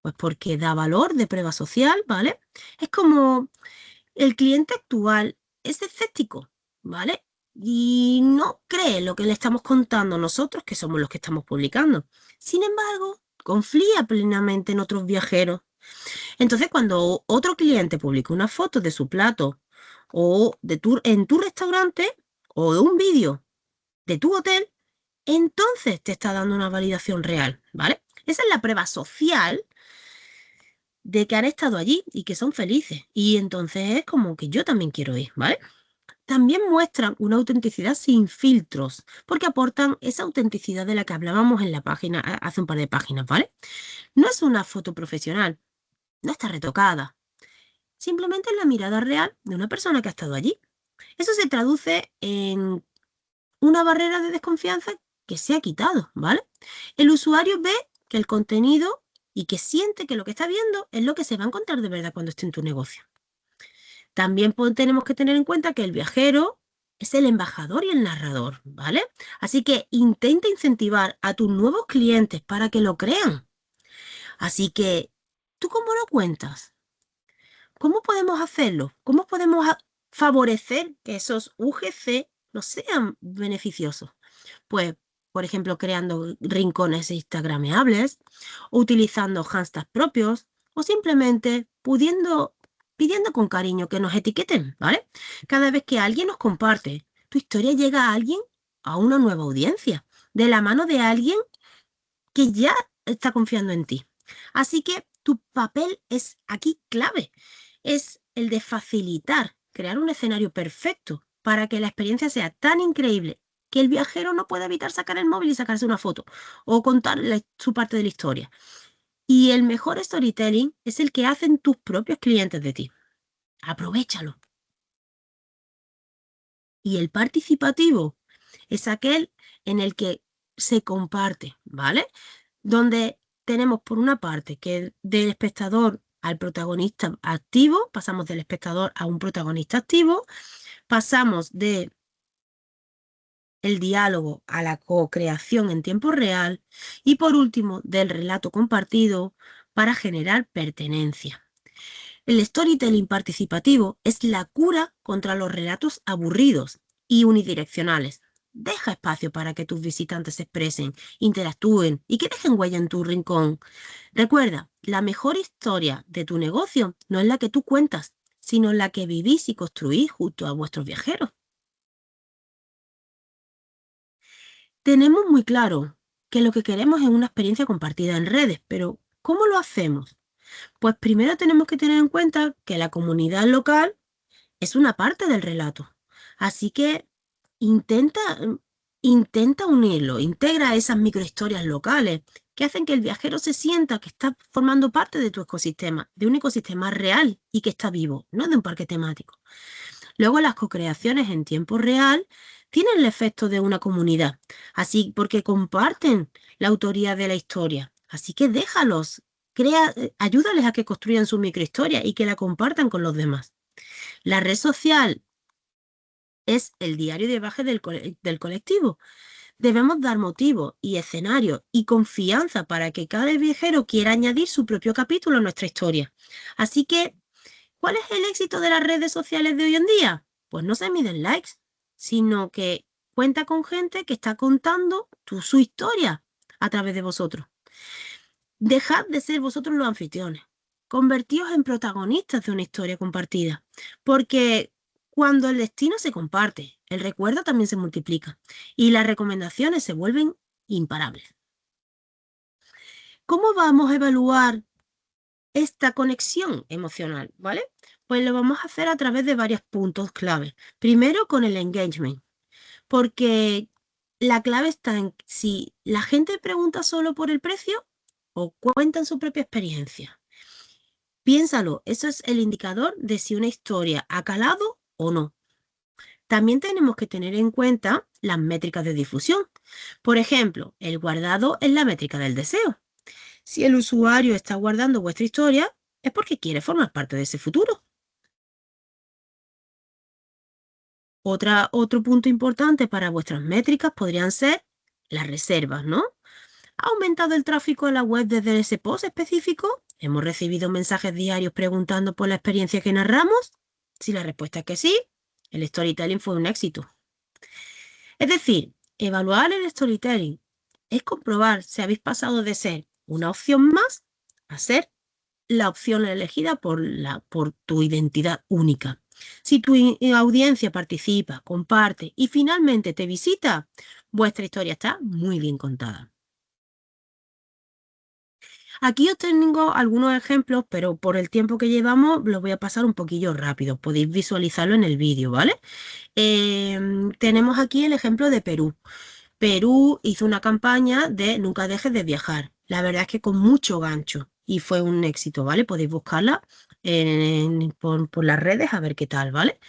Pues porque da valor de prueba social, ¿vale? Es como el cliente actual es escéptico, ¿vale? Y no cree lo que le estamos contando nosotros, que somos los que estamos publicando. Sin embargo, confía plenamente en otros viajeros. Entonces, cuando otro cliente publica una foto de su plato o en tu restaurante o de un vídeo de tu hotel, entonces te está dando una validación real, ¿vale? Esa es la prueba social de que han estado allí y que son felices. Y entonces es como que yo también quiero ir, ¿vale? También muestran una autenticidad sin filtros, porque aportan esa autenticidad de la que hablábamos en la página, hace un par de páginas, ¿vale? No es una foto profesional, no está retocada, simplemente es la mirada real de una persona que ha estado allí. Eso se traduce en una barrera de desconfianza que se ha quitado, ¿vale? El usuario ve que el contenido y que siente que lo que está viendo es lo que se va a encontrar de verdad cuando esté en tu negocio. También tenemos que tener en cuenta que el viajero es el embajador y el narrador, ¿vale? Así que intenta incentivar a tus nuevos clientes para que lo crean. Así que, ¿tú cómo lo cuentas? ¿Cómo podemos hacerlo? ¿Cómo podemos favorecer que esos UGC no sean beneficiosos? Pues por ejemplo, creando rincones instagrameables, utilizando hashtags propios o simplemente pidiendo con cariño que nos etiqueten, ¿vale? Cada vez que alguien nos comparte, tu historia llega a alguien, a una nueva audiencia, de la mano de alguien que ya está confiando en ti. Así que tu papel es aquí clave. Es el de facilitar, crear un escenario perfecto para que la experiencia sea tan increíble que el viajero no pueda evitar sacar el móvil y sacarse una foto o contar su parte de la historia. Y el mejor storytelling es el que hacen tus propios clientes de ti. Aprovéchalo. Y el participativo es aquel en el que se comparte, ¿vale? Donde tenemos por una parte que del espectador al protagonista activo, pasamos del espectador a un protagonista activo, pasamos de el diálogo a la co-creación en tiempo real y por último del relato compartido para generar pertenencia. El storytelling participativo es la cura contra los relatos aburridos y unidireccionales. Deja espacio para que tus visitantes se expresen, interactúen y que dejen huella en tu rincón. Recuerda, la mejor historia de tu negocio no es la que tú cuentas, sino la que vivís y construís junto a vuestros viajeros. Tenemos muy claro que lo que queremos es una experiencia compartida en redes, pero ¿cómo lo hacemos? Pues primero tenemos que tener en cuenta que la comunidad local es una parte del relato. Así que intenta, intenta unirlo, integra esas microhistorias locales que hacen que el viajero se sienta que está formando parte de tu ecosistema, de un ecosistema real y que está vivo, no de un parque temático. Luego las co-creaciones en tiempo real tienen el efecto de una comunidad, así porque comparten la autoría de la historia. Así que déjalos, ayúdales a que construyan su microhistoria y que la compartan con los demás. La red social es el diario de viaje del colectivo. Debemos dar motivo y escenario y confianza para que cada viajero quiera añadir su propio capítulo a nuestra historia. Así que, ¿cuál es el éxito de las redes sociales de hoy en día? Pues no se miden likes, sino que cuenta con gente que está contando su historia a través de vosotros. Dejad de ser vosotros los anfitriones. Convertíos en protagonistas de una historia compartida. Porque cuando el destino se comparte, el recuerdo también se multiplica y las recomendaciones se vuelven imparables. ¿Cómo vamos a evaluar esta conexión emocional? ¿Vale? Pues lo vamos a hacer a través de varios puntos clave. Primero con el engagement, porque la clave está en si la gente pregunta solo por el precio o cuentan su propia experiencia. Piénsalo, eso es el indicador de si una historia ha calado o no. También tenemos que tener en cuenta las métricas de difusión. Por ejemplo, el guardado es la métrica del deseo. Si el usuario está guardando vuestra historia, es porque quiere formar parte de ese futuro. Otro punto importante para vuestras métricas podrían ser las reservas, ¿no? ¿Ha aumentado el tráfico en la web desde ese post específico? ¿Hemos recibido mensajes diarios preguntando por la experiencia que narramos? Si la respuesta es que sí, el storytelling fue un éxito. Es decir, evaluar el storytelling es comprobar si habéis pasado de ser una opción más a ser la opción elegida por tu identidad única. Si tu audiencia participa, comparte y finalmente te visita, vuestra historia está muy bien contada. Aquí os tengo algunos ejemplos, pero por el tiempo que llevamos los voy a pasar un poquillo rápido. Podéis visualizarlo en el vídeo, ¿vale? Tenemos aquí el ejemplo de Perú. Perú hizo una campaña de Nunca dejes de viajar. La verdad es que con mucho gancho y fue un éxito, ¿vale? Podéis buscarla por las redes a ver qué tal, ¿vale?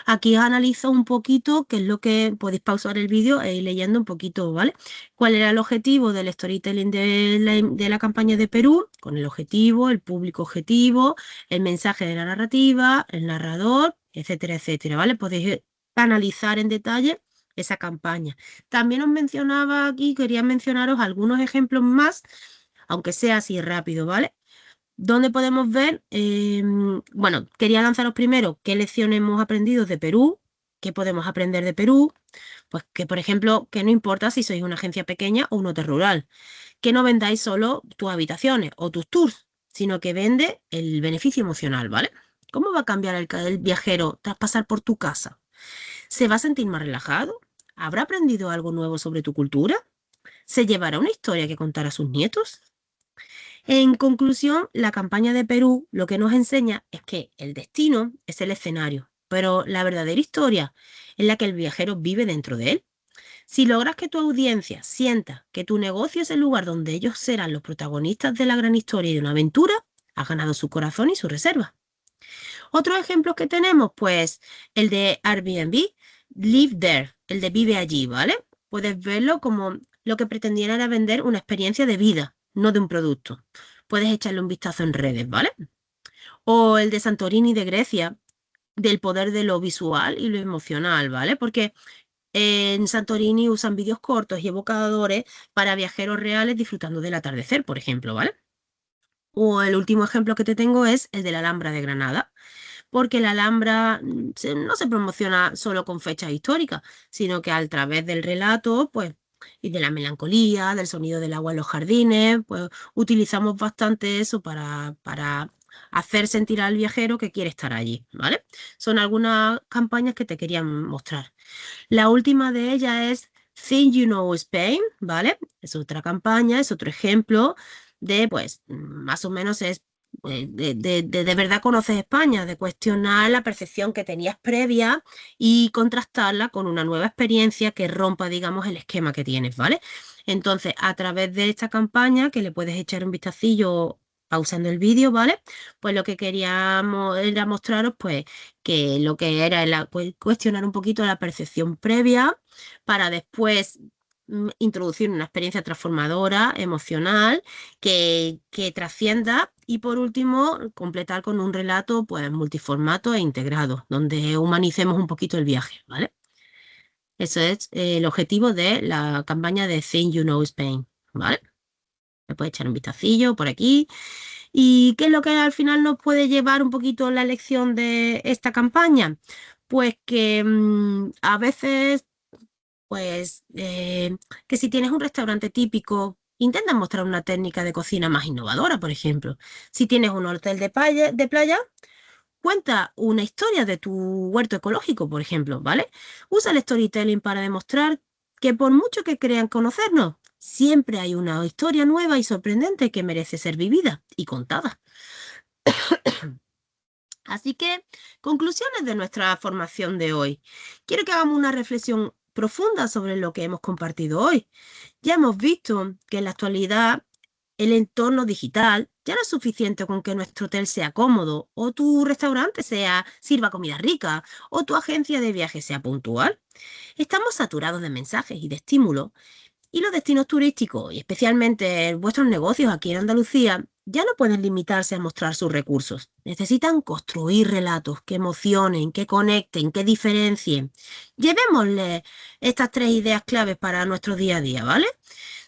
Aquí os analizo un poquito qué es lo que podéis pausar el vídeo e ir leyendo un poquito, ¿vale? ¿Cuál era el objetivo del storytelling de la campaña de Perú? Con el objetivo, el público objetivo, el mensaje de la narrativa, el narrador, etcétera, etcétera, ¿vale? Podéis analizar en detalle esa campaña. También os mencionaba aquí, quería mencionaros algunos ejemplos más, aunque sea así rápido, ¿vale? Donde podemos ver, bueno, quería lanzaros primero qué lecciones hemos aprendido de Perú, ¿Qué podemos aprender de Perú? Pues que, por ejemplo, que no importa si sois una agencia pequeña o un hotel rural, que no vendáis solo tus habitaciones o tus tours, sino que vende el beneficio emocional, ¿vale? ¿Cómo va a cambiar el viajero tras pasar por tu casa? ¿Se va a sentir más relajado? ¿Habrá aprendido algo nuevo sobre tu cultura? ¿Se llevará una historia que contar a sus nietos? En conclusión, la campaña de Perú lo que nos enseña es que el destino es el escenario, pero la verdadera historia es la que el viajero vive dentro de él. Si logras que tu audiencia sienta que tu negocio es el lugar donde ellos serán los protagonistas de la gran historia y de una aventura, has ganado su corazón y su reserva. Otros ejemplos que tenemos, pues el de Airbnb, Live There, el de vive allí, ¿vale? Puedes verlo como lo que pretendiera era vender una experiencia de vida, no de un producto. Puedes echarle un vistazo en redes, ¿vale? O el de Santorini de Grecia, del poder de lo visual y lo emocional, ¿vale? Porque en Santorini usan vídeos cortos y evocadores para viajeros reales disfrutando del atardecer, por ejemplo, ¿vale? O el último ejemplo que te tengo es el de la Alhambra de Granada, porque la Alhambra no se promociona solo con fechas históricas, sino que a través del relato, pues, y de la melancolía, del sonido del agua en los jardines, pues utilizamos bastante eso para hacer sentir al viajero que quiere estar allí, ¿vale? Son algunas campañas que te quería mostrar. La última de ellas es Think You Know Spain, ¿vale? Es otra campaña, es otro ejemplo de, pues, más o menos es de verdad conoces España, de cuestionar la percepción que tenías previa y contrastarla con una nueva experiencia que rompa, digamos, el esquema que tienes, ¿vale? Entonces, a través de esta campaña, que le puedes echar un vistacillo pausando el vídeo, ¿vale? Pues lo que queríamos era mostraros, pues, que lo que era cuestionar un poquito la percepción previa para después introducir una experiencia transformadora, emocional, que trascienda y por último completar con un relato pues multiformato e integrado, donde humanicemos un poquito el viaje, ¿vale? Eso es el objetivo de la campaña de Think You Know Spain, ¿vale? Me puedes echar un vistacillo por aquí. ¿Y qué es lo que al final nos puede llevar un poquito la lección de esta campaña? Pues que a veces, pues, que si tienes un restaurante típico, intenta mostrar una técnica de cocina más innovadora, por ejemplo. Si tienes un hotel de playa, cuenta una historia de tu huerto ecológico, por ejemplo, ¿vale? Usa el storytelling para demostrar que por mucho que crean conocernos, siempre hay una historia nueva y sorprendente que merece ser vivida y contada. Así que, conclusiones de nuestra formación de hoy. Quiero que hagamos una reflexión profunda sobre lo que hemos compartido hoy. Ya hemos visto que en la actualidad el entorno digital ya no es suficiente con que nuestro hotel sea cómodo, o tu restaurante sirva comida rica, o tu agencia de viajes sea puntual. Estamos saturados de mensajes y de estímulos, y los destinos turísticos, y especialmente vuestros negocios aquí en Andalucía, ya no pueden limitarse a mostrar sus recursos. Necesitan construir relatos que emocionen, que conecten, que diferencien. Llevémosle estas tres ideas claves para nuestro día a día, ¿vale?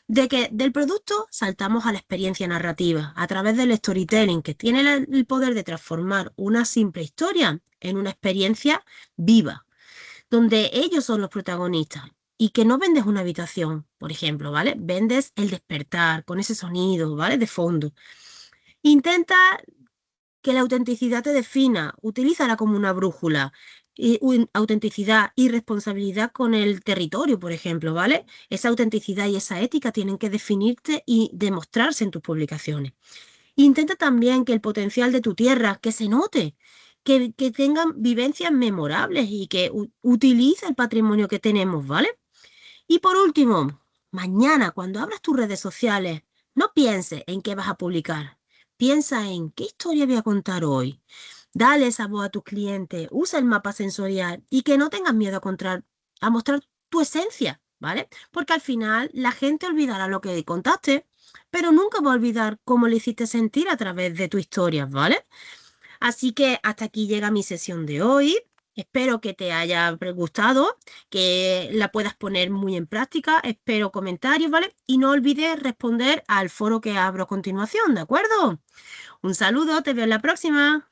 De que del producto saltamos a la experiencia narrativa a través del storytelling, que tiene el poder de transformar una simple historia en una experiencia viva, donde ellos son los protagonistas y que no vendes una habitación, por ejemplo, ¿vale? Vendes el despertar con ese sonido, ¿vale? De fondo. Intenta que la autenticidad te defina, utilízala como una brújula. Autenticidad y responsabilidad con el territorio, por ejemplo, ¿vale? Esa autenticidad y esa ética tienen que definirte y demostrarse en tus publicaciones. Intenta también que el potencial de tu tierra, que se note, que tengan vivencias memorables y que utilice el patrimonio que tenemos, ¿vale? Y por último, mañana cuando abras tus redes sociales, no pienses en qué vas a publicar. Piensa en qué historia voy a contar hoy. Dale esa voz a tus clientes, usa el mapa sensorial y que no tengas miedo a mostrar tu esencia, ¿vale? Porque al final la gente olvidará lo que contaste, pero nunca va a olvidar cómo le hiciste sentir a través de tu historia, ¿vale? Así que hasta aquí llega mi sesión de hoy. Espero que te haya gustado, que la puedas poner muy en práctica. Espero comentarios, ¿vale? Y no olvides responder al foro que abro a continuación, ¿de acuerdo? Un saludo, te veo en la próxima.